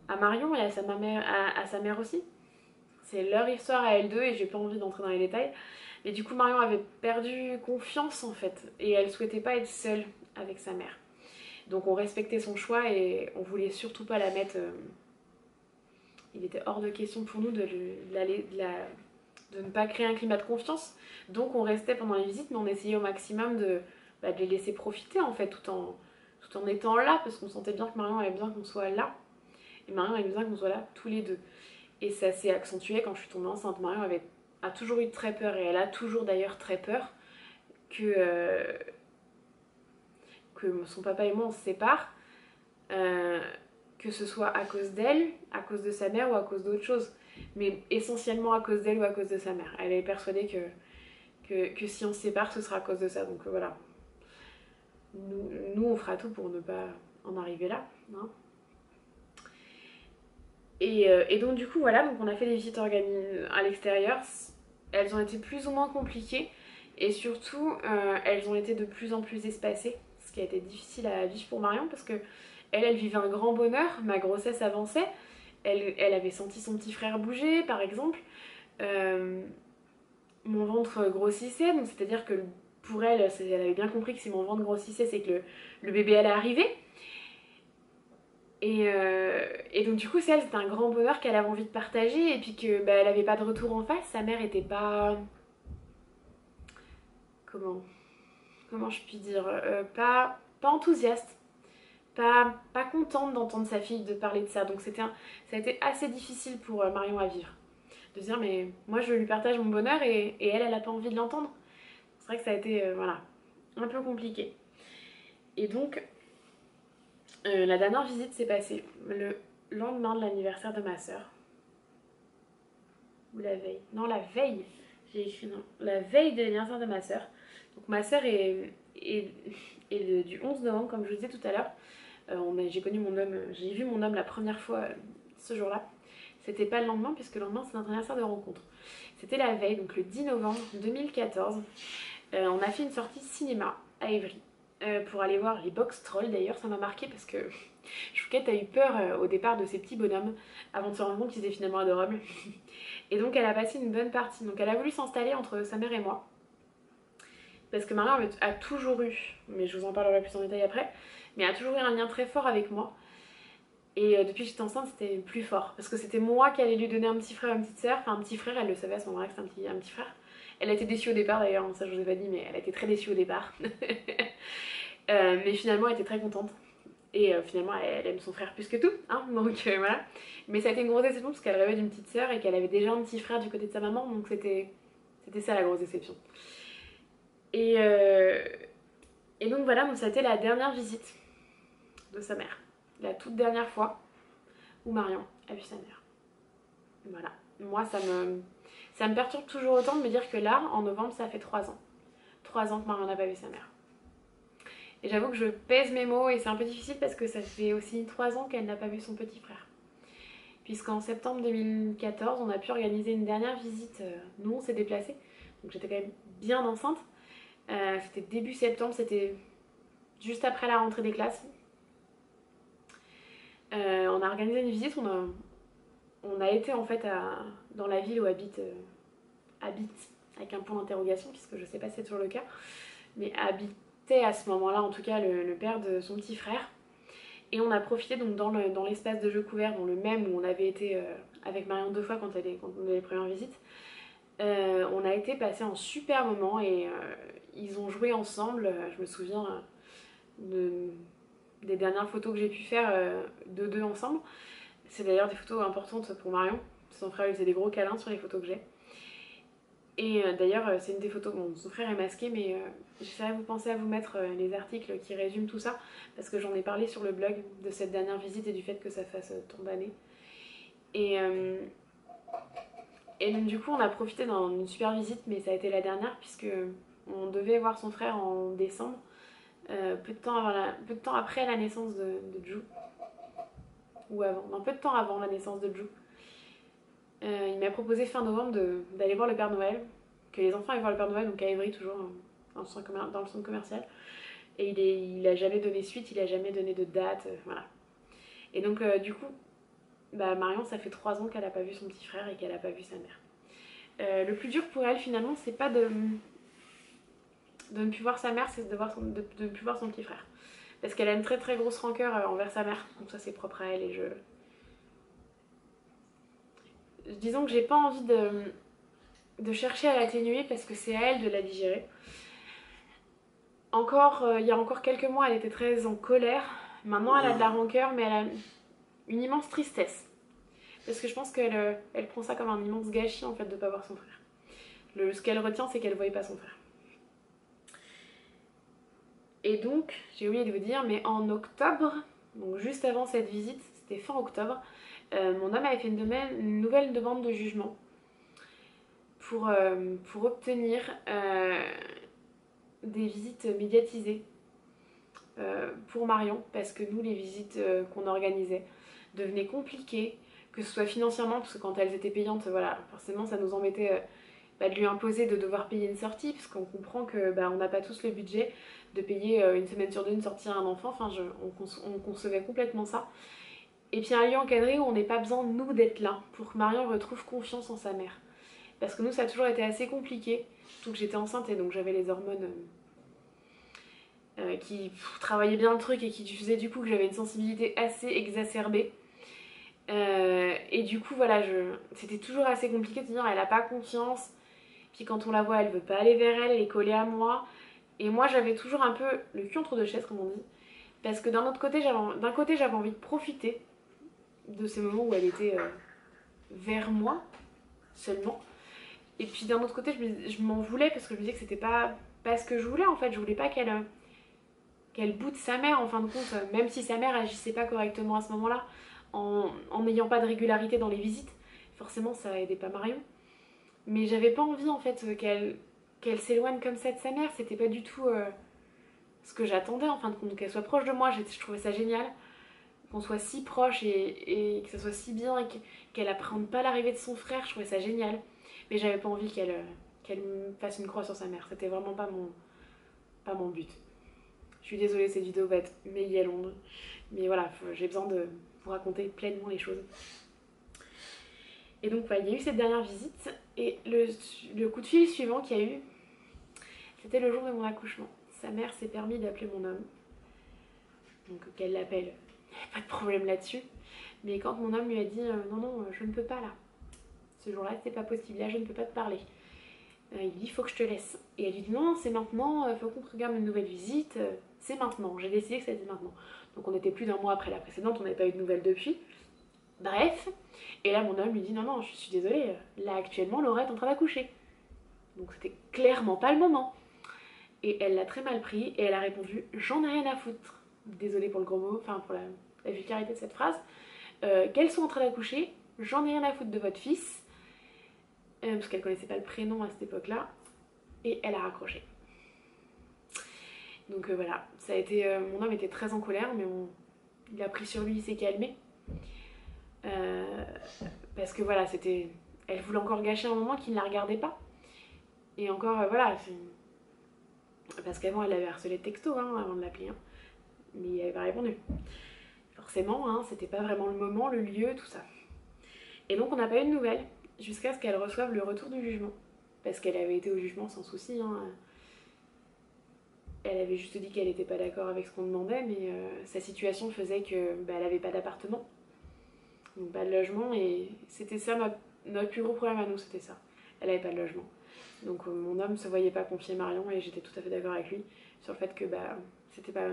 à Marion et à sa mère aussi. C'est leur histoire à elles deux et j'ai pas envie d'entrer dans les détails. Et du coup Marion avait perdu confiance en fait et elle souhaitait pas être seule avec sa mère. Donc on respectait son choix et on voulait surtout pas la mettre... il était hors de question pour nous de ne pas créer un climat de confiance. Donc on restait pendant les visites, mais on essayait au maximum de les laisser profiter en fait, tout en étant là, parce qu'on sentait bien que Marion avait besoin qu'on soit là. Et Marion avait besoin qu'on soit là tous les deux. Et ça s'est accentué quand je suis tombée enceinte. Marion a toujours eu très peur, et elle a toujours d'ailleurs très peur que son papa et moi on se sépare, que ce soit à cause d'elle, à cause de sa mère ou à cause d'autre chose, mais essentiellement à cause d'elle ou à cause de sa mère. Elle est persuadée que si on se sépare, ce sera à cause de ça. Donc voilà, nous on fera tout pour ne pas en arriver là, hein. Et donc du coup voilà, donc on a fait des visites organisées à l'extérieur. Elles ont été plus ou moins compliquées. Et surtout, elles ont été de plus en plus espacées, ce qui a été difficile à vivre pour Marion parce que elle vivait un grand bonheur, ma grossesse avançait, elle avait senti son petit frère bouger par exemple, euh, mon ventre grossissait, donc c'est-à-dire que pour elle, elle avait bien compris que si mon ventre grossissait, c'est que le bébé allait arriver. Et donc du coup, c'est elle, c'était un grand bonheur qu'elle avait envie de partager et puis que bah, elle avait pas de retour en face. Sa mère était pas... Comment je puis dire pas enthousiaste, pas contente d'entendre sa fille de parler de ça. Donc ça a été assez difficile pour Marion à vivre. De se dire mais moi je lui partage mon bonheur et elle a pas envie de l'entendre. C'est vrai que ça a été voilà, un peu compliqué. Et donc la dernière visite s'est passée le lendemain de l'anniversaire de ma soeur. Ou la veille. Non, la veille. J'ai écrit non. La veille de l'anniversaire de ma soeur. Donc ma soeur est du 11 novembre, comme je vous disais tout à l'heure. J'ai connu mon homme, j'ai vu mon homme la première fois ce jour-là. C'était pas le lendemain, puisque le lendemain c'est notre anniversaire de rencontre. C'était la veille, donc le 10 novembre 2014. On a fait une sortie cinéma à Évry. Pour aller voir les Box Trolls. D'ailleurs, ça m'a marqué parce que Chouquette a eu peur au départ de ces petits bonhommes avant de se rendre compte qu'ils étaient finalement adorables. Et donc, elle a passé une bonne partie. Donc, elle a voulu s'installer entre sa mère et moi. Parce que Marion a toujours eu, mais je vous en parlerai plus en détail après, mais a toujours eu un lien très fort avec moi. Et depuis que j'étais enceinte, c'était plus fort. Parce que c'était moi qui allais lui donner un petit frère, une petite sœur. Enfin, un petit frère, elle le savait à ce moment-là que c'était un petit frère. Elle a été déçue au départ d'ailleurs, ça je vous ai pas dit, mais elle a été très déçue au départ. Mais finalement, elle était très contente. Et finalement, elle aime son frère plus que tout, hein, donc voilà. Mais ça a été une grosse déception parce qu'elle rêvait d'une petite sœur et qu'elle avait déjà un petit frère du côté de sa maman, donc c'était ça la grosse déception. Et, euh, et donc voilà, donc ça a été la dernière visite de sa mère. La toute dernière fois où Marion a vu sa mère. Voilà. Moi, ça me perturbe toujours autant de me dire que là, en novembre, ça fait 3 ans. 3 ans que Marion n'a pas vu sa mère. Et j'avoue que je pèse mes mots et c'est un peu difficile parce que ça fait aussi 3 ans qu'elle n'a pas vu son petit frère. Puisqu'en septembre 2014, on a pu organiser une dernière visite. Nous, on s'est déplacés. Donc j'étais quand même bien enceinte. C'était début septembre, c'était juste après la rentrée des classes. On a organisé une visite, on a été en fait dans la ville où habite, avec un point d'interrogation, puisque je sais pas si c'est toujours le cas, mais habitait à ce moment-là en tout cas le père de son petit frère. Et on a profité donc dans l'espace de jeu couvert, dans le même où on avait été avec Marion 2 fois quand on avait les premières visites. On a été passer un super moment et ils ont joué ensemble. Je me souviens des dernières photos que j'ai pu faire de deux ensemble. C'est d'ailleurs des photos importantes pour Marion. Son frère lui faisait des gros câlins sur les photos que j'ai. Et d'ailleurs, c'est une des photos. Bon, son frère est masqué, mais j'essaierai de vous penser à vous mettre les articles qui résument tout ça, parce que j'en ai parlé sur le blog de cette dernière visite et du fait que ça fasse tant d'années. Et donc, du coup, on a profité d'une super visite, mais ça a été la dernière, puisque on devait voir son frère en décembre, peu de temps après la naissance de Ju. Ou avant, non, peu de temps avant la naissance de Ju. Il m'a proposé fin novembre d'aller voir le Père Noël, que les enfants aillent voir le Père Noël, donc à Évry toujours, dans le centre commercial. Et il a jamais donné suite, il a jamais donné de date, voilà. Et donc du coup, bah, Marion, ça fait 3 ans qu'elle n'a pas vu son petit frère et qu'elle n'a pas vu sa mère. Le plus dur pour elle finalement, c'est pas de ne plus voir sa mère, c'est de ne plus voir son petit frère. Parce qu'elle a une très très grosse rancœur envers sa mère, donc ça c'est propre à elle et disons que j'ai pas envie de chercher à l'atténuer parce que c'est à elle de la digérer. Il y a encore quelques mois, elle était très en colère. Maintenant, elle a de la rancœur, mais elle a une immense tristesse. Parce que je pense elle prend ça comme un immense gâchis en fait de ne pas voir son frère. Ce qu'elle retient, c'est qu'elle ne voyait pas son frère. Et donc, j'ai oublié de vous dire, mais en octobre, donc juste avant cette visite, c'était fin octobre, mon homme avait fait une nouvelle demande de jugement pour obtenir des visites médiatisées pour Marion, parce que nous, les visites qu'on organisait devenaient compliquées, que ce soit financièrement, parce que quand elles étaient payantes, voilà, forcément ça nous embêtait de lui imposer de devoir payer une sortie, parce qu'on comprend que on n'a pas tous le budget de payer une semaine sur deux une sortie à un enfant. Enfin, on concevait complètement ça. Et puis un lieu encadré où on n'ait pas besoin, nous, d'être là, pour que Marion retrouve confiance en sa mère. Parce que nous, ça a toujours été assez compliqué, surtout que j'étais enceinte et donc j'avais les hormones qui travaillaient bien le truc et qui faisaient du coup que j'avais une sensibilité assez exacerbée. Et du coup, voilà, c'était toujours assez compliqué de se dire elle a pas confiance, puis quand on la voit, elle veut pas aller vers elle est collée à moi. Et moi, j'avais toujours un peu le cul entre deux chaises, comme on dit, parce que d'un côté, j'avais envie de profiter de ces moments où elle était vers moi seulement. Et puis d'un autre côté, je m'en voulais parce que je me disais que c'était pas ce que je voulais en fait. Je voulais pas qu'elle boude sa mère en fin de compte, même si sa mère agissait pas correctement à ce moment-là, en n'ayant pas de régularité dans les visites. Forcément, ça aidait pas Marion. Mais j'avais pas envie en fait qu'elle s'éloigne comme ça de sa mère. C'était pas du tout ce que j'attendais en fin de compte. Qu'elle soit proche de moi, je trouvais ça génial. Qu'on soit si proche et que ça soit si bien et qu'elle apprenne pas l'arrivée de son frère, je trouvais ça génial. Mais j'avais pas envie qu'elle me fasse une croix sur sa mère. C'était vraiment pas mon but. Je suis désolée, cette vidéo va être méga longue. Mais voilà, j'ai besoin de vous raconter pleinement les choses. Et donc, il y a eu cette dernière visite. Et le coup de fil suivant qu'il y a eu, c'était le jour de mon accouchement. Sa mère s'est permis d'appeler mon homme. Donc, qu'elle l'appelle. Pas de problème là-dessus. Mais quand mon homme lui a dit non, je ne peux pas là. Ce jour-là, c'est pas possible. Là, je ne peux pas te parler. Il dit, il faut que je te laisse. Et elle lui dit, non, c'est maintenant, il faut qu'on programme une nouvelle visite. C'est maintenant. J'ai décidé que c'était maintenant. Donc on était plus d'un mois après la précédente, on n'avait pas eu de nouvelles depuis. Bref. Et là, mon homme lui dit, non, je suis désolée. Là, actuellement, Laura est en train d'accoucher. Donc c'était clairement pas le moment. Et elle l'a très mal pris et elle a répondu, j'en ai rien à foutre. Désolée pour le gros mot, enfin pour la vulgarité de cette phrase. Qu'elles sont en train d'accoucher, j'en ai rien à foutre de votre fils. Parce qu'elle connaissait pas le prénom à cette époque-là. Et elle a raccroché. Donc voilà, ça a été, mon homme était très en colère, mais il a pris sur lui, il s'est calmé. Parce que voilà, elle voulait encore gâcher un moment qui ne la regardait pas. Et encore, voilà, parce qu'avant elle avait harcelé de texto avant de l'appeler. Mais elle avait pas répondu. Forcément, c'était pas vraiment le moment, le lieu, tout ça. Et donc on n'a pas eu de nouvelles jusqu'à ce qu'elle reçoive le retour du jugement. Parce qu'elle avait été au jugement sans souci. Elle avait juste dit qu'elle n'était pas d'accord avec ce qu'on demandait, mais sa situation faisait qu'elle n'avait pas d'appartement, donc pas de logement, et c'était ça notre plus gros problème à nous, c'était ça. Elle n'avait pas de logement. Donc mon homme ne se voyait pas confier Marion, et j'étais tout à fait d'accord avec lui sur le fait que c'était pas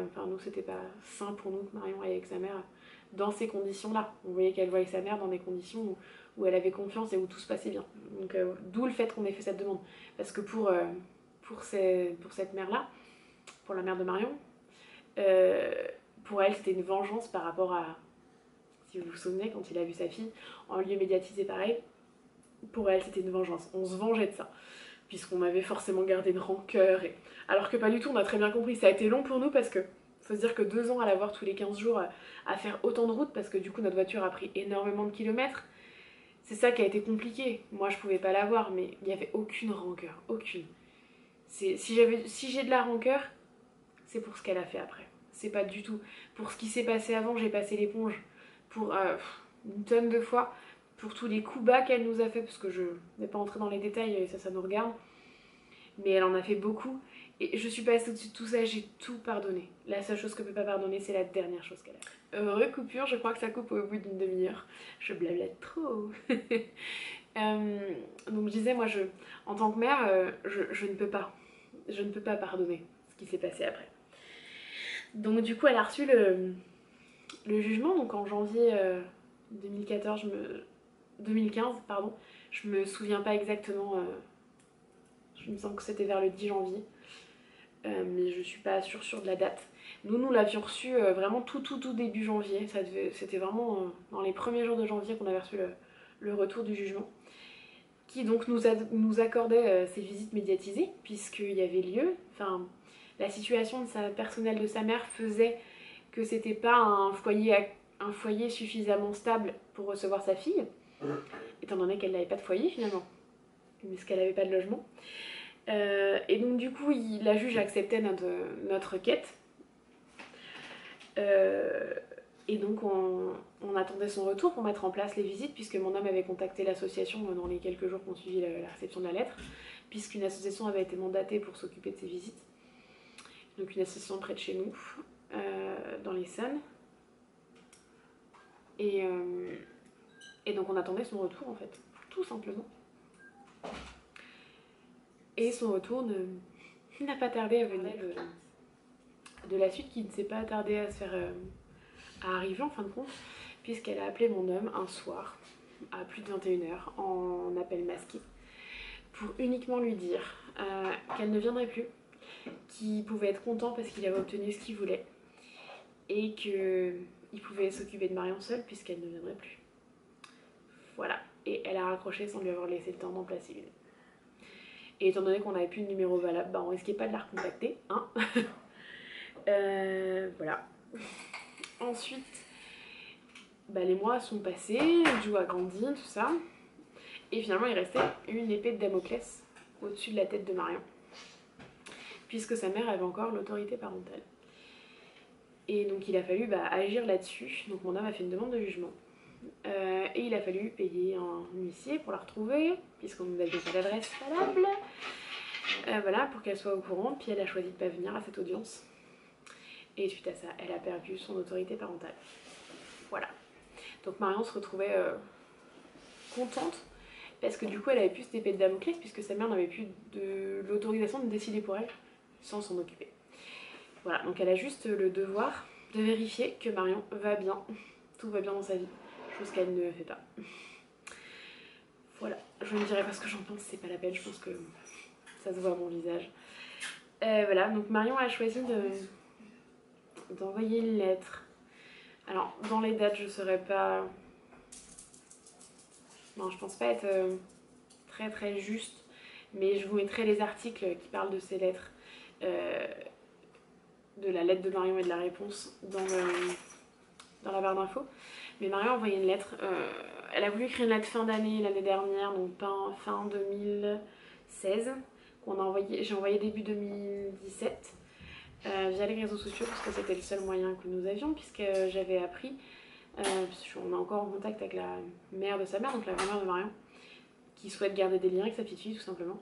sain pour nous que Marion aille avec sa mère dans ces conditions-là. On voyait qu'elle voyait sa mère dans des conditions où elle avait confiance et où tout se passait bien. Donc d'où le fait qu'on ait fait cette demande. Parce que pour cette mère-là, pour la mère de Marion, pour elle c'était une vengeance par rapport à, si vous vous souvenez, quand il a vu sa fille en lieu médiatisé pareil, pour elle c'était une vengeance, on se vengeait de ça, puisqu'on avait forcément gardé une rancœur, alors que pas du tout, on a très bien compris, ça a été long pour nous parce que, faut se dire que 2 ans à la voir tous les 15 jours, à faire autant de routes, parce que du coup notre voiture a pris énormément de kilomètres, c'est ça qui a été compliqué. Moi je pouvais pas la voir, mais il n'y avait aucune rancœur, aucune. Si j'ai de la rancœur, c'est pour ce qu'elle a fait après. C'est pas du tout. Pour ce qui s'est passé avant, j'ai passé l'éponge pour une tonne de fois, pour tous les coups bas qu'elle nous a fait, parce que je n'ai pas entré dans les détails, ça nous regarde. Mais elle en a fait beaucoup. Et je suis passée au-dessus de tout ça, j'ai tout pardonné. La seule chose que je peux pas pardonner, c'est la dernière chose qu'elle a fait. Recoupure, je crois que ça coupe au bout d'une demi-heure. Je blablate trop. Donc je disais, moi, en tant que mère, je ne peux pas. Je ne peux pas pardonner ce qui s'est passé après. Donc du coup elle a reçu le jugement, donc en janvier 2015, pardon. Je me souviens pas exactement, je me sens que c'était vers le 10 janvier, mais je suis pas sûre de la date. Nous l'avions reçu vraiment tout début janvier, c'était vraiment dans les premiers jours de janvier qu'on avait reçu le retour du jugement, qui donc nous accordait ces visites médiatisées, puisqu'il y avait lieu, enfin... La situation personnelle de sa mère faisait que c'était pas un foyer suffisamment stable pour recevoir sa fille, étant donné qu'elle n'avait pas de foyer finalement. parce qu'elle n'avait pas de logement. Et donc du coup, la juge acceptait notre requête. Et donc on attendait son retour pour mettre en place les visites, puisque mon homme avait contacté l'association dans les quelques jours qui ont suivi la réception de la lettre, puisqu'une association avait été mandatée pour s'occuper de ces visites. Donc une association près de chez nous, dans l'Essonne. Et donc on attendait son retour en fait, tout simplement. Et son retour n'a pas tardé à venir de la suite, qui ne s'est pas tardé à se faire à arriver en fin de compte, puisqu'elle a appelé mon homme un soir à plus de 21h en appel masqué pour uniquement lui dire qu'elle ne viendrait plus, qu'il pouvait être content parce qu'il avait obtenu ce qu'il voulait et qu'il pouvait s'occuper de Marion seule puisqu'elle ne viendrait plus. Voilà, et elle a raccroché sans lui avoir laissé le temps d'en placer une. Et étant donné qu'on n'avait plus de numéro valable, bah on risquait pas de la recontacter, hein. Voilà. Ensuite, bah les mois sont passés, Jou a grandi, tout ça. Et finalement, il restait une épée de Damoclès au-dessus de la tête de Marion, puisque sa mère avait encore l'autorité parentale. Et donc il a fallu agir là-dessus. Donc mon homme a fait une demande de jugement. Et il a fallu payer un huissier pour la retrouver, puisqu'on nous avait pas d'adresse valable. Voilà, pour qu'elle soit au courant. Puis elle a choisi de ne pas venir à cette audience. Et suite à ça, elle a perdu son autorité parentale. Voilà. Donc Marion se retrouvait contente, parce que du coup elle avait plus cette épée de Damoclès, puisque sa mère n'avait plus de l'autorisation de décider pour elle, sans s'en occuper. Voilà, donc elle a juste le devoir de vérifier que Marion va bien, tout va bien dans sa vie, chose qu'elle ne fait pas. Voilà, je ne dirai pas ce que j'en pense, c'est pas la peine, je pense que ça se voit à mon visage. Voilà, donc Marion a choisi d'envoyer une lettre. Alors, dans les dates, je saurais pas... Non, je pense pas être très très juste, mais je vous mettrai les articles qui parlent de ces lettres, de la lettre de Marion et de la réponse dans la barre d'infos. Mais Marion a envoyé une lettre, elle a voulu écrire une lettre fin d'année l'année dernière, donc fin 2016, j'ai envoyé début 2017 via les réseaux sociaux, parce que c'était le seul moyen que nous avions, puisque j'avais appris, on est encore en contact avec la mère de sa mère, donc la grand-mère de Marion, qui souhaite garder des liens avec sa petite fille tout simplement.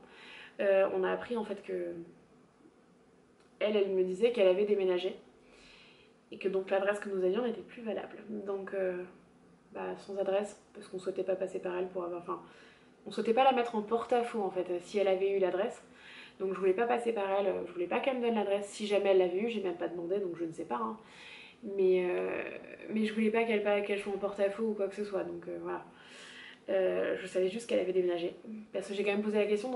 On a appris en fait que elle me disait qu'elle avait déménagé et que donc l'adresse que nous avions n'était plus valable. Donc sans adresse, parce qu'on souhaitait pas passer par elle pour avoir... Enfin, on souhaitait pas la mettre en porte-à-faux en fait, si elle avait eu l'adresse. Donc je voulais pas passer par elle, je voulais pas qu'elle me donne l'adresse. Si jamais elle l'avait eu, j'ai même pas demandé, donc je ne sais pas. Hein. Mais je voulais pas qu'elle soit en porte-à-faux ou quoi que ce soit, donc voilà. Je savais juste qu'elle avait déménagé. Parce que j'ai quand même posé la question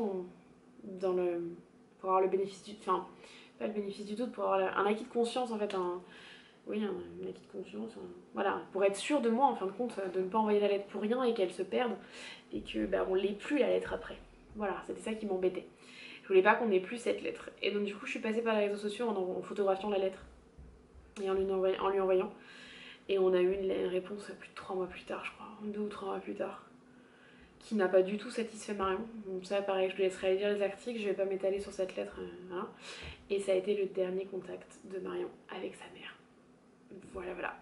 pour avoir le bénéfice du... Enfin, pas le bénéfice du doute, pour avoir un acquis de conscience en fait, un acquis de conscience, voilà, pour être sûr de moi en fin de compte, de ne pas envoyer la lettre pour rien et qu'elle se perde et que on l'ait plus la lettre après. Voilà, c'était ça qui m'embêtait. Je voulais pas qu'on ait plus cette lettre. Et donc du coup je suis passée par les réseaux sociaux en photographiant la lettre et en lui envoyant. Et on a eu une réponse plus de 3 mois plus tard, je crois, 2 ou 3 mois plus tard, qui n'a pas du tout satisfait Marion. Donc ça pareil, je lui laisserai aller lire les articles, je vais pas m'étaler sur cette lettre, voilà. Et ça a été le dernier contact de Marion avec sa mère. Voilà.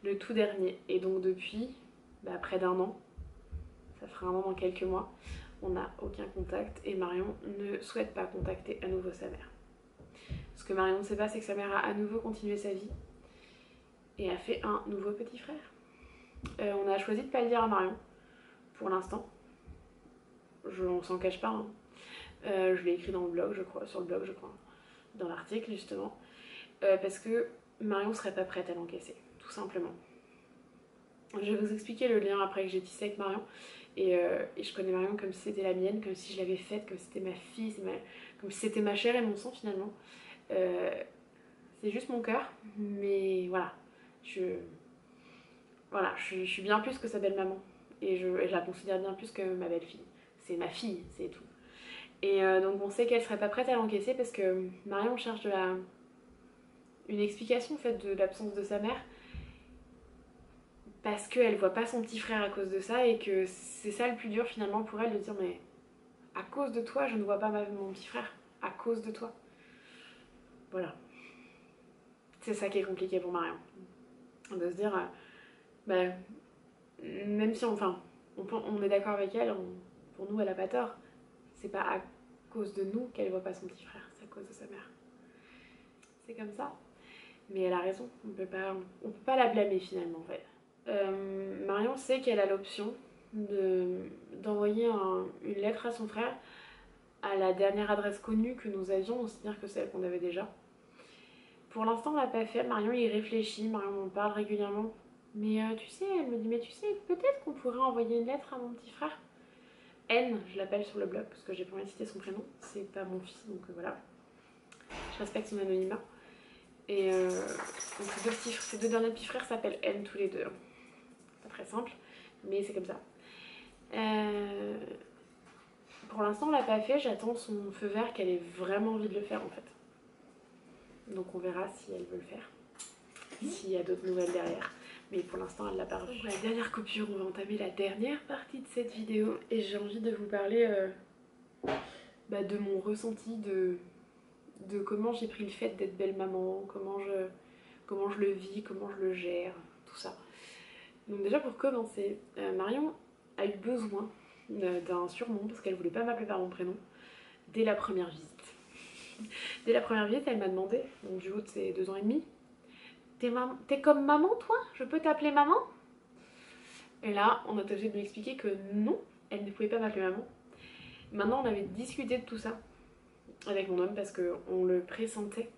Le tout dernier. Et donc depuis près d'1 an, ça fera 1 an dans quelques mois, on n'a aucun contact et Marion ne souhaite pas contacter à nouveau sa mère. Ce que Marion ne sait pas, c'est que sa mère a à nouveau continué sa vie et a fait un nouveau petit frère. On a choisi de ne pas le dire à Marion, pour l'instant. On s'en cache pas. Hein. Je l'ai écrit dans le blog, je crois, sur le blog, je crois, dans l'article justement. Parce que Marion serait pas prête à l'encaisser, tout simplement. Je vais vous expliquer le lien après que j'ai tissé avec Marion. Et je connais Marion comme si c'était la mienne, comme si je l'avais faite, comme si c'était ma fille, comme si c'était ma chair et mon sang finalement. C'est juste mon cœur, mais voilà. Je suis bien plus que sa belle-maman. Et je la considère bien plus que ma belle-fille. C'est ma fille, c'est tout. Et donc on sait qu'elle serait pas prête à l'encaisser parce que Marion cherche une explication en fait de l'absence de sa mère, parce qu'elle voit pas son petit frère à cause de ça et que c'est ça le plus dur finalement pour elle de dire mais à cause de toi je ne vois pas mon petit frère, à cause de toi. Voilà. C'est ça qui est compliqué pour Marion. De se dire, bah, même si on est d'accord avec elle, pour nous elle a pas tort. C'est pas à cause de nous qu'elle voit pas son petit frère, c'est à cause de sa mère. C'est comme ça. Mais elle a raison, on peut pas la blâmer finalement en fait. Marion sait qu'elle a l'option d'envoyer une lettre à son frère à la dernière adresse connue que nous avions, c'est-à-dire que celle qu'on avait déjà. Pour l'instant, on l'a pas fait. Marion y réfléchit, Marion m'en parle régulièrement. Mais tu sais, elle me dit, mais tu sais, peut-être qu'on pourrait envoyer une lettre à mon petit frère. N, je l'appelle sur le blog parce que j'ai pas envie de citer son prénom. C'est pas mon fils, donc voilà. Je respecte son anonymat. Et donc ces deux derniers petits frères s'appellent N tous les deux. Pas très simple, mais c'est comme ça. Pour l'instant, on l'a pas fait. J'attends son feu vert qu'elle ait vraiment envie de le faire en fait. Donc on verra si elle veut le faire, s'il y a d'autres nouvelles derrière. Mais pour l'instant elle l'a pas reçu. Pour la dernière coupure, on va entamer la dernière partie de cette vidéo. Et j'ai envie de vous parler de mon ressenti, de comment j'ai pris le fait d'être belle maman, comment je le vis, comment je le gère, tout ça. Donc déjà pour commencer, Marion a eu besoin d'un surnom parce qu'elle voulait pas m'appeler par mon prénom dès la première visite. Dès la première visite, elle m'a demandé, donc du haut de ses 2 ans et demi, t'es comme maman toi? Je peux t'appeler maman? Et là, on a été obligé de lui expliquer que non, elle ne pouvait pas m'appeler maman. Maintenant, on avait discuté de tout ça avec mon homme parce qu'on le pressentait.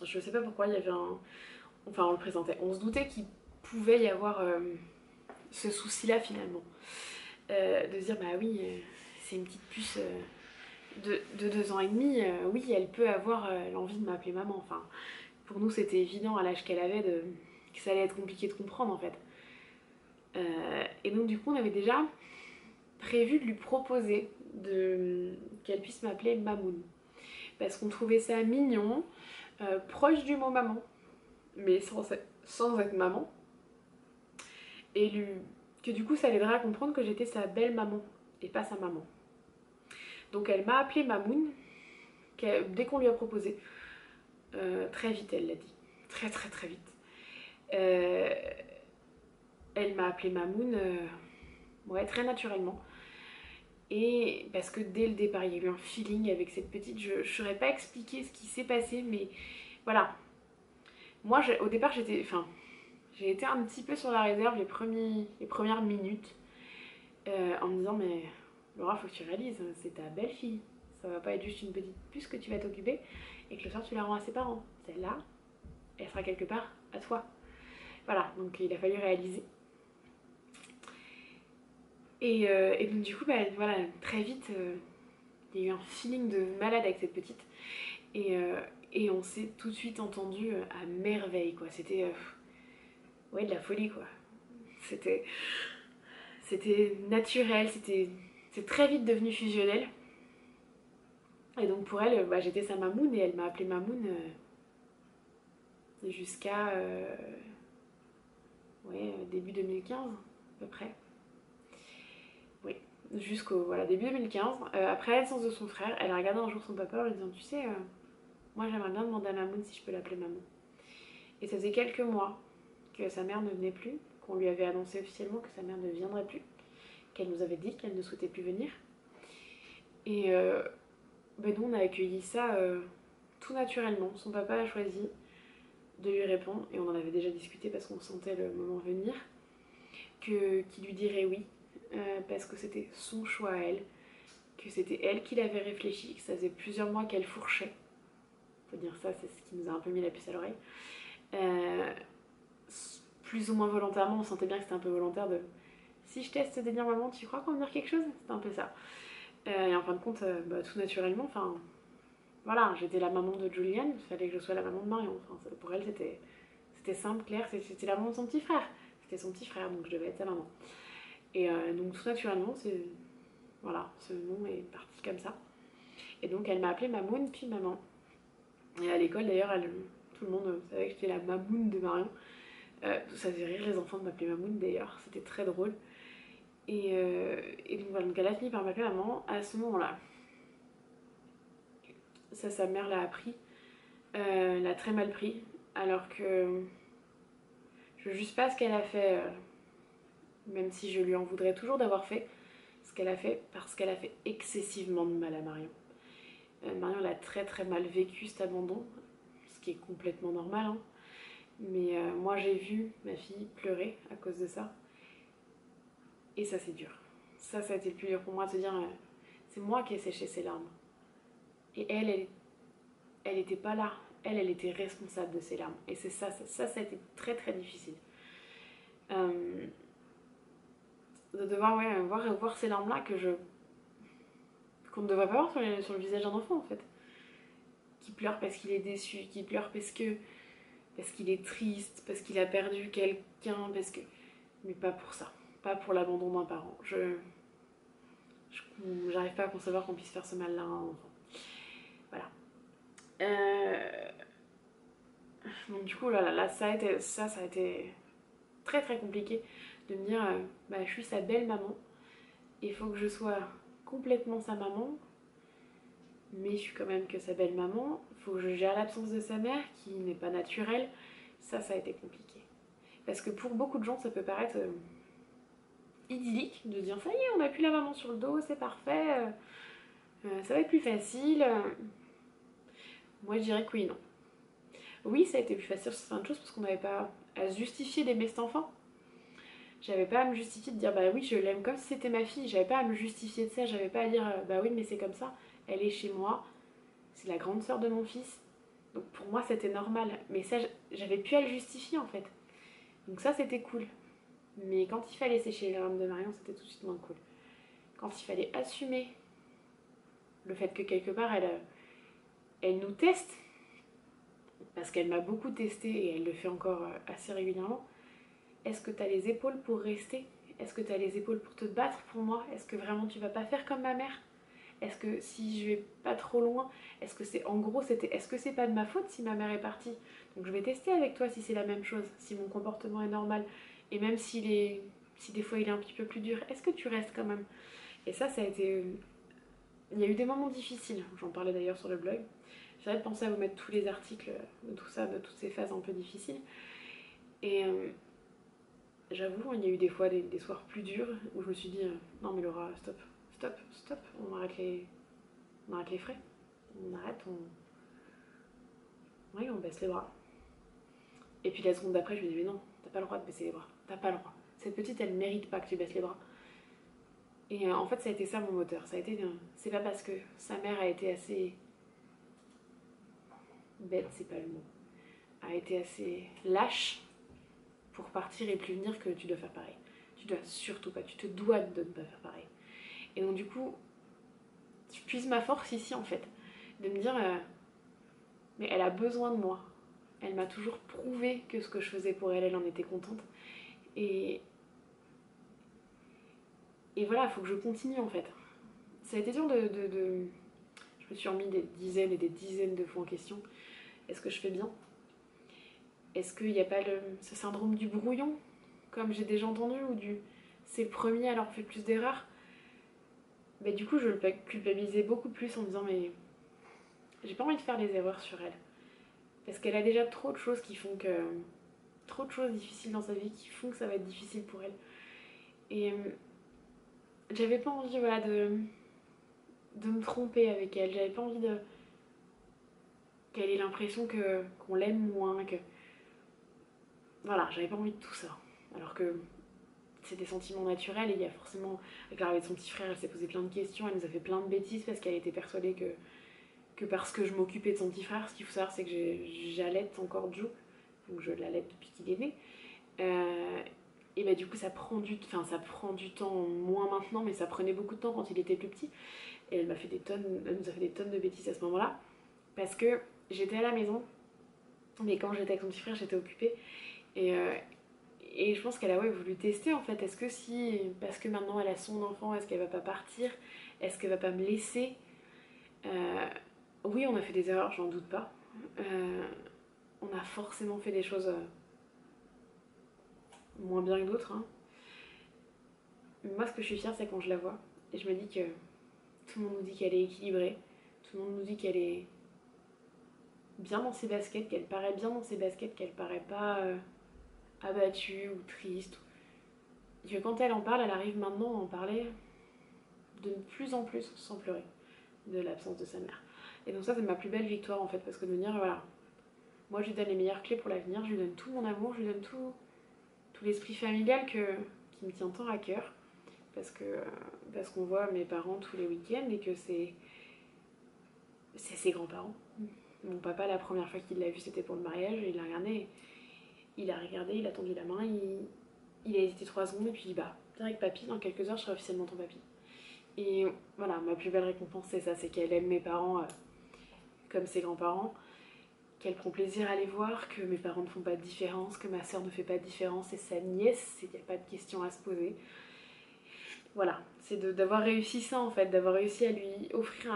Je sais pas pourquoi, il y avait Enfin, on le présentait. On se doutait qu'il pouvait y avoir ce souci-là finalement. De se dire, bah oui, c'est une petite puce... de 2 ans et demi, oui, elle peut avoir l'envie de m'appeler maman. Enfin, pour nous, c'était évident à l'âge qu'elle avait que ça allait être compliqué de comprendre en fait. Et donc, du coup, on avait déjà prévu de lui proposer qu'elle puisse m'appeler Mamoun. Parce qu'on trouvait ça mignon, proche du mot maman, mais sans être maman. Et que du coup, ça l'aiderait à comprendre que j'étais sa belle maman et pas sa maman. Donc elle m'a appelée Mamoun dès qu'on lui a proposé. Très vite, elle l'a dit. Très très très vite. Elle m'a appelée Mamoun ouais, très naturellement. Et parce que dès le départ, il y a eu un feeling avec cette petite. Je ne saurais pas expliquer ce qui s'est passé, mais voilà. Moi, au départ, j'ai été un petit peu sur la réserve les premières minutes en me disant, mais Laura, faut que tu réalises, c'est ta belle-fille. Ça va pas être juste une petite puce que tu vas t'occuper et que le soir tu la rends à ses parents. Celle-là, elle sera quelque part à toi. Voilà, donc il a fallu réaliser. Et donc du coup, voilà, très vite, il y a eu un feeling de malade avec cette petite. Et on s'est tout de suite entendu à merveille, quoi. C'était ouais, de la folie, quoi. C'était naturel, c'est très vite devenu fusionnel. Et donc pour elle, j'étais sa mamoun et elle m'a appelée Mamoun jusqu'à début 2015 à peu près. Oui, jusqu'au début 2015. Après la naissance de son frère, elle a regardé un jour son papa en lui disant, tu sais, moi j'aimerais bien demander à Mamoun si je peux l'appeler maman. Et ça faisait quelques mois que sa mère ne venait plus, qu'on lui avait annoncé officiellement que sa mère ne viendrait plus, qu'elle nous avait dit qu'elle ne souhaitait plus venir. Et nous on a accueilli ça tout naturellement. Son papa a choisi de lui répondre, et on en avait déjà discuté parce qu'on sentait le moment venir, qu'il lui dirait oui, parce que c'était son choix à elle, que c'était elle qui l'avait réfléchi, que ça faisait plusieurs mois qu'elle fourchait. Faut dire ça, c'est ce qui nous a un peu mis la puce à l'oreille. Plus ou moins volontairement, on sentait bien que c'était un peu volontaire de... Si je teste de dire maman, tu crois qu'on va me dire quelque chose? C'était un peu ça. Et en fin de compte, tout naturellement, enfin... Voilà, j'étais la maman de Juliane, il fallait que je sois la maman de Marion. Enfin, pour elle, c'était simple, clair, c'était la maman de son petit frère. C'était son petit frère, donc je devais être sa maman. Et donc tout naturellement, voilà, ce nom est parti comme ça. Et donc elle m'a appelée Mamoun, puis maman. Et à l'école d'ailleurs, tout le monde savait que j'étais la Mamoun de Marion. Ça faisait rire les enfants de m'appeler Mamoun d'ailleurs, c'était très drôle. Et donc voilà, donc elle a fini par m'appeler maman à ce moment-là. Ça, sa mère l'a appris, l'a très mal pris, alors que je ne juge pas ce qu'elle a fait, même si je lui en voudrais toujours d'avoir fait ce qu'elle a fait, parce qu'elle a fait excessivement de mal à Marion. Marion l'a très très mal vécu cet abandon, ce qui est complètement normal, hein. Mais moi j'ai vu ma fille pleurer à cause de ça, et ça c'est dur. Ça a été le plus dur pour moi de se dire, c'est moi qui ai séché ses larmes. Et elle était pas là. Elle était responsable de ses larmes. Et c'est ça a été très très difficile. De devoir voir ces larmes-là qu'on ne devrait pas voir sur le visage d'un enfant en fait. Qui pleure parce qu'il est déçu, qui pleure parce qu'il est triste, parce qu'il a perdu quelqu'un, mais pas pour ça. Pas pour l'abandon d'un parent. J'arrive pas à concevoir qu'on puisse faire ce mal-là à un enfant. Voilà. Donc du coup, là ça a été très très compliqué de me dire, je suis sa belle maman, il faut que je sois complètement sa maman, mais je suis quand même que sa belle maman, il faut que je gère l'absence de sa mère, qui n'est pas naturelle. Ça a été compliqué. Parce que pour beaucoup de gens, ça peut paraître idyllique de dire, ça y est, on n'a plus la maman sur le dos, c'est parfait, ça va être plus facile. Moi, je dirais que oui, non. Oui, ça a été plus facile sur certaines choses parce qu'on n'avait pas à se justifier d'aimer cet enfant. J'avais pas à me justifier de dire bah oui je l'aime comme si c'était ma fille. J'avais pas à me justifier de ça. J'avais pas à dire bah oui mais c'est comme ça. Elle est chez moi. C'est la grande sœur de mon fils. Donc pour moi c'était normal. Mais ça j'avais plus à le justifier en fait. Donc ça c'était cool. Mais quand il fallait sécher les larmes de Marion c'était tout de suite moins cool. Quand il fallait assumer le fait que quelque part elle nous teste. Parce qu'elle m'a beaucoup testé et elle le fait encore assez régulièrement. Est-ce que tu as les épaules pour rester? Est-ce que tu as les épaules pour te battre pour moi? Est-ce que vraiment tu vas pas faire comme ma mère? Est-ce que si je vais pas trop loin, est-ce que c'est pas de ma faute si ma mère est partie? Donc je vais tester avec toi si c'est la même chose, si mon comportement est normal. Et même si des fois il est un petit peu plus dur, est-ce que tu restes quand même? Et ça a été... Il y a eu des moments difficiles, j'en parlais d'ailleurs sur le blog. J'avais pensé à vous mettre tous les articles de tout ça, de toutes ces phases un peu difficiles. Et j'avoue, il y a eu des fois des soirs plus durs où je me suis dit non mais Laura, stop, on arrête les frais. Oui, on baisse les bras. Et puis la seconde d'après, je me dis mais non, t'as pas le droit de baisser les bras. T'as pas le droit. Cette petite, elle mérite pas que tu baisses les bras. Et en fait, ça a été ça mon moteur. C'est pas parce que sa mère a été assez bête, c'est pas le mot, a été assez lâche pour partir et prévenir que tu dois faire pareil. Tu dois surtout pas, tu te dois de ne pas faire pareil. Et donc du coup, je puise ma force ici en fait, de me dire mais elle a besoin de moi. Elle m'a toujours prouvé que ce que je faisais pour elle, elle en était contente. Et voilà, il faut que je continue en fait. Ça a été dur Je me suis remis des dizaines et des dizaines de fois en question. Est-ce que je fais bien? Est-ce qu'il n'y a pas ce syndrome du brouillon, comme j'ai déjà entendu, ou du c'est le premier alors on fait plus d'erreurs? Bah, du coup, je le culpabilisais beaucoup plus en me disant mais j'ai pas envie de faire les erreurs sur elle. Parce qu'elle a déjà trop de choses qui font que... trop de choses difficiles dans sa vie qui font que ça va être difficile pour elle. Et j'avais pas envie voilà, de me tromper avec elle. J'avais pas envie qu'elle ait l'impression qu'on l'aime moins. Voilà, j'avais pas envie de tout ça. Alors que c'est des sentiments naturels et il y a forcément... Avec l'arrivée de son petit frère, elle s'est posé plein de questions. Elle nous a fait plein de bêtises parce qu'elle était persuadée que parce que je m'occupais de son petit frère, ce qu'il faut savoir c'est que j'allaite encore Joe, donc je l'allaite depuis qu'il est né. Et bah du coup ça prend du temps, moins maintenant, mais ça prenait beaucoup de temps quand il était plus petit. Et elle nous a fait des tonnes de bêtises à ce moment-là, parce que j'étais à la maison, mais quand j'étais avec son petit frère, j'étais occupée. Et je pense qu'elle a voulu tester en fait. Est-ce que parce que maintenant elle a son enfant, est-ce qu'elle va pas partir? Est-ce qu'elle va pas me laisser? Oui, on a fait des erreurs, j'en doute pas. On a forcément fait des choses moins bien que d'autres, hein. Mais moi ce que je suis fière c'est quand je la vois et je me dis que tout le monde nous dit qu'elle est équilibrée, tout le monde nous dit qu'elle est bien dans ses baskets, qu'elle paraît bien dans ses baskets, qu'elle paraît pas abattue ou triste. Et que quand elle en parle, elle arrive maintenant à en parler de plus en plus sans pleurer de l'absence de sa mère. Et donc ça c'est ma plus belle victoire en fait, parce que de me dire voilà, moi je lui donne les meilleures clés pour l'avenir, je lui donne tout mon amour, je lui donne tout l'esprit familial qui me tient tant à cœur, parce qu'on voit mes parents tous les week-ends et que c'est ses grands-parents. Mon papa, la première fois qu'il l'a vu, c'était pour le mariage, il l'a regardé, il a tendu la main, il a hésité 3 secondes et puis il dit bah, viens avec papy, dans quelques heures je serai officiellement ton papy. Et voilà, ma plus belle récompense c'est ça, c'est qu'elle aime mes parents comme ses grands-parents, qu'elle prend plaisir à les voir, que mes parents ne font pas de différence, que ma soeur ne fait pas de différence et sa nièce, il n'y a pas de question à se poser. Voilà, c'est d'avoir réussi ça en fait, d'avoir réussi à lui offrir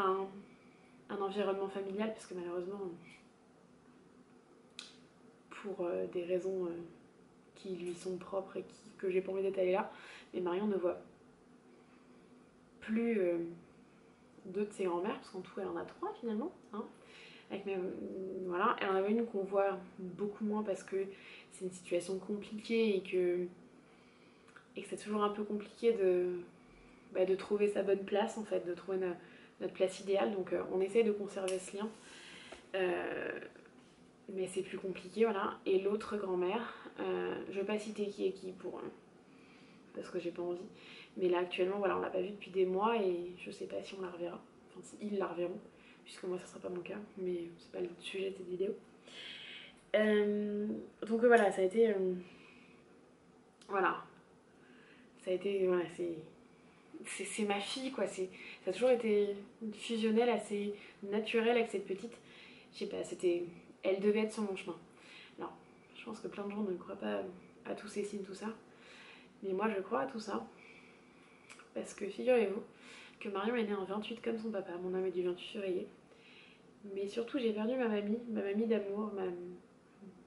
un environnement familial, parce que malheureusement, pour des raisons qui lui sont propres et que j'ai pas envie d'étaler là, mais Marion ne voit plus 2 de ses grands-mères, parce qu'en tout elle en a 3 finalement, hein. Avec mes, voilà, elle en avait une qu'on voit beaucoup moins parce que c'est une situation compliquée et que c'est toujours un peu compliqué de trouver sa bonne place en fait, de trouver notre place idéale, donc on essaie de conserver ce lien. Mais c'est plus compliqué, voilà. Et l'autre grand-mère, je vais pas citer qui est qui parce que j'ai pas envie, mais là actuellement, voilà, on l'a pas vue depuis des mois et je sais pas si on la reverra. Enfin, si ils la reverront, puisque moi ça sera pas mon cas, mais c'est pas le sujet de cette vidéo. Donc voilà, ça a été... voilà. Ça a été... Voilà, c'est ma fille, quoi. Ça a toujours été fusionnel, assez naturel avec cette petite. Je sais pas, c'était... Elle devait être sur mon chemin. Alors, je pense que plein de gens ne croient pas à tous ces signes, tout ça. Mais moi, je crois à tout ça. Parce que figurez-vous que Marion est née en 28 comme son papa. Mon homme est du 28 février. Mais surtout, j'ai perdu ma mamie d'amour,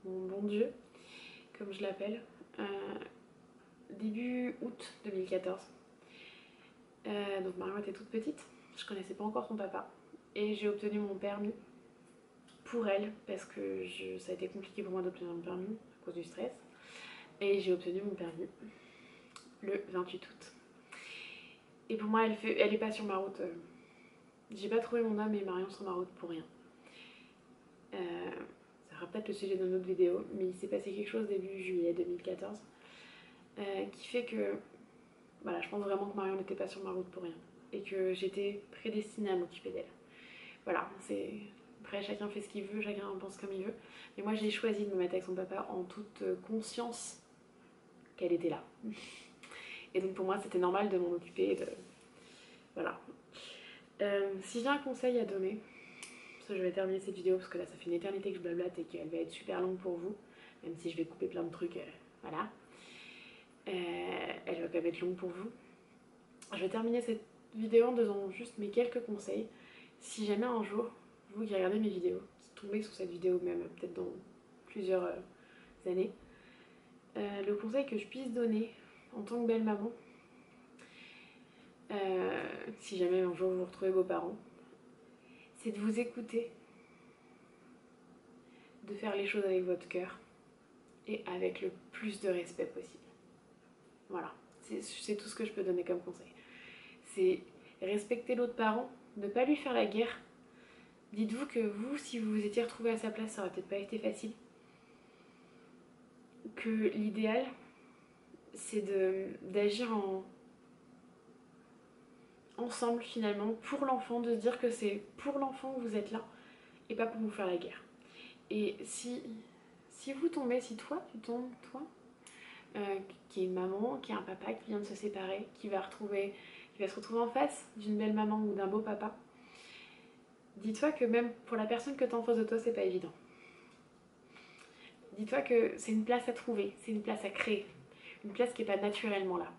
mon bon Dieu, comme je l'appelle, début août 2014. Donc Marion était toute petite. Je connaissais pas encore son papa. Et j'ai obtenu mon permis pour elle, parce que ça a été compliqué pour moi d'obtenir mon permis à cause du stress. Et j'ai obtenu mon permis le 28 août. Et pour moi, elle est pas sur ma route. J'ai pas trouvé mon homme et Marion sur ma route pour rien. Ça sera peut-être le sujet d'une autre vidéo, mais il s'est passé quelque chose début juillet 2014 qui fait que voilà, je pense vraiment que Marion n'était pas sur ma route pour rien et que j'étais prédestinée à m'occuper d'elle. Voilà, c'est... Après, chacun fait ce qu'il veut, chacun en pense comme il veut. Mais moi, j'ai choisi de me mettre avec son papa en toute conscience qu'elle était là. Et donc, pour moi, c'était normal de m'en occuper. Voilà. Si j'ai un conseil à donner, parce que je vais terminer cette vidéo parce que là, ça fait une éternité que je blablate et qu'elle va être super longue pour vous, même si je vais couper plein de trucs, voilà. Elle va quand même être longue pour vous. Je vais terminer cette vidéo en donnant juste mes quelques conseils. Si jamais un jour, vous qui regardez mes vidéos, qui tombez sur cette vidéo même, peut-être dans plusieurs années, le conseil que je puisse donner en tant que belle maman, si jamais un jour vous retrouvez vos parents, c'est de vous écouter, de faire les choses avec votre cœur et avec le plus de respect possible. Voilà, c'est tout ce que je peux donner comme conseil. C'est respecter l'autre parent, ne pas lui faire la guerre. Dites-vous que vous, si vous vous étiez retrouvé à sa place, ça aurait peut-être pas été facile. Que l'idéal, c'est d'agir ensemble finalement, pour l'enfant, de se dire que c'est pour l'enfant que vous êtes là, et pas pour vous faire la guerre. Et si vous tombez, si toi, tu tombes, toi, qui est une maman, qui est un papa qui vient de se séparer, qui va se retrouver en face d'une belle maman ou d'un beau papa, dis-toi que même pour la personne que tu as en face de toi, c'est pas évident. Dis-toi que c'est une place à trouver, c'est une place à créer, une place qui n'est pas naturellement là.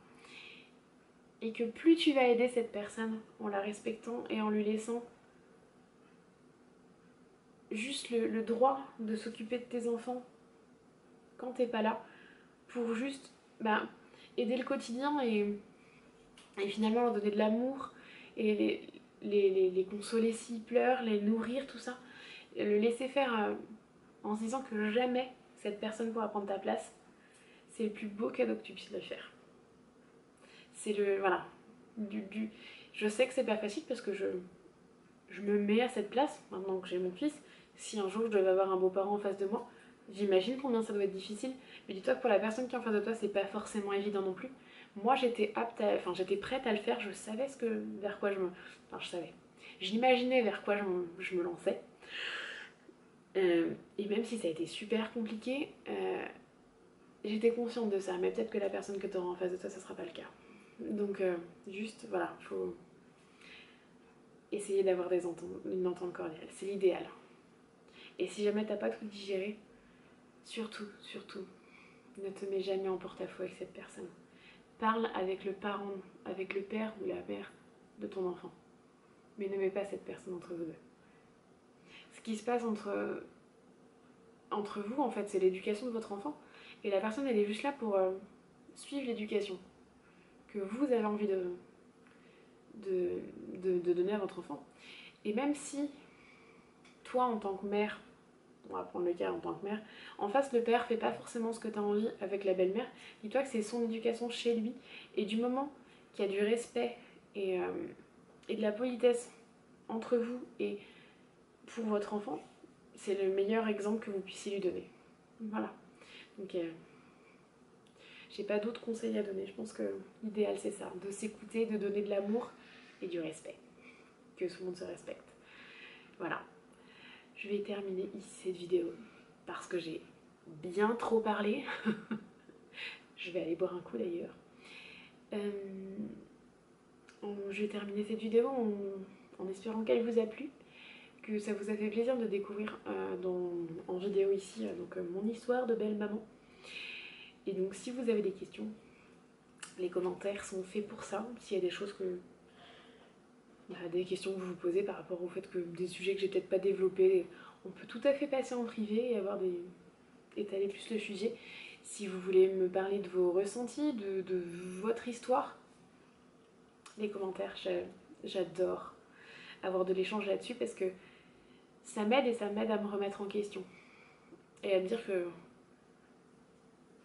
Et que plus tu vas aider cette personne en la respectant et en lui laissant juste le droit de s'occuper de tes enfants quand t'es pas là, pour juste bah, aider le quotidien et finalement leur donner de l'amour et les consoler s'ils pleurent, les nourrir, tout ça. Et le laisser faire en se disant que jamais cette personne pourra prendre ta place, c'est le plus beau cadeau que tu puisses lui faire. C'est le... Voilà. Je sais que c'est pas facile parce que je me mets à cette place, maintenant que j'ai mon fils. Si un jour je devais avoir un beau-parent en face de moi, j'imagine combien ça doit être difficile. Mais dis-toi que pour la personne qui est en face de toi, c'est pas forcément évident non plus. Moi, j'étais enfin, j'étais prête à le faire. Je savais vers quoi je me... Enfin, je savais. J'imaginais vers quoi je me lançais. Et même si ça a été super compliqué, j'étais consciente de ça. Mais peut-être que la personne que tu auras en face de toi, ça sera pas le cas. Donc, juste, voilà, faut essayer d'avoir une entente cordiale. C'est l'idéal. Et si jamais t'as pas tout digéré, surtout, ne te mets jamais en porte-à-faux avec cette personne. Parle avec le parent, avec le père ou la mère de ton enfant. Mais ne mets pas cette personne entre vous deux. Ce qui se passe entre vous, en fait, c'est l'éducation de votre enfant. Et la personne, elle est juste là pour suivre l'éducation que vous avez envie de donner à votre enfant. Et même si, toi, en tant que mère, on va prendre le cas en tant que mère, en face, le père fait pas forcément ce que tu as envie avec la belle-mère, dis-toi que c'est son éducation chez lui. Et du moment qu'il y a du respect et de la politesse entre vous et pour votre enfant, c'est le meilleur exemple que vous puissiez lui donner. Voilà. Donc, j'ai pas d'autres conseils à donner. Je pense que l'idéal, c'est ça, de s'écouter, de donner de l'amour et du respect. Que tout le monde se respecte. Voilà. Je vais terminer ici cette vidéo parce que j'ai bien trop parlé. Je vais aller boire un coup d'ailleurs. Je vais terminer cette vidéo en espérant qu'elle vous a plu, que ça vous a fait plaisir de découvrir en vidéo ici mon histoire de belle maman. Et donc si vous avez des questions, les commentaires sont faits pour ça. S'il y a des choses des questions que vous vous posez par rapport au fait que des sujets que j'ai peut-être pas développés, on peut tout à fait passer en privé et étaler plus le sujet. Si vous voulez me parler de vos ressentis, de votre histoire, les commentaires, j'adore avoir de l'échange là-dessus parce que ça m'aide et ça m'aide à me remettre en question et à me dire que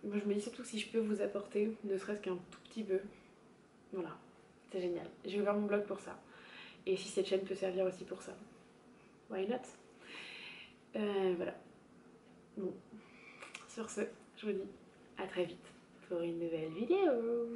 moi je me dis surtout que si je peux vous apporter ne serait-ce qu'un tout petit peu, voilà, c'est génial. J'ai ouvert mon blog pour ça et si cette chaîne peut servir aussi pour ça, why not? Voilà. Bon, sur ce, je vous dis à très vite pour une nouvelle vidéo.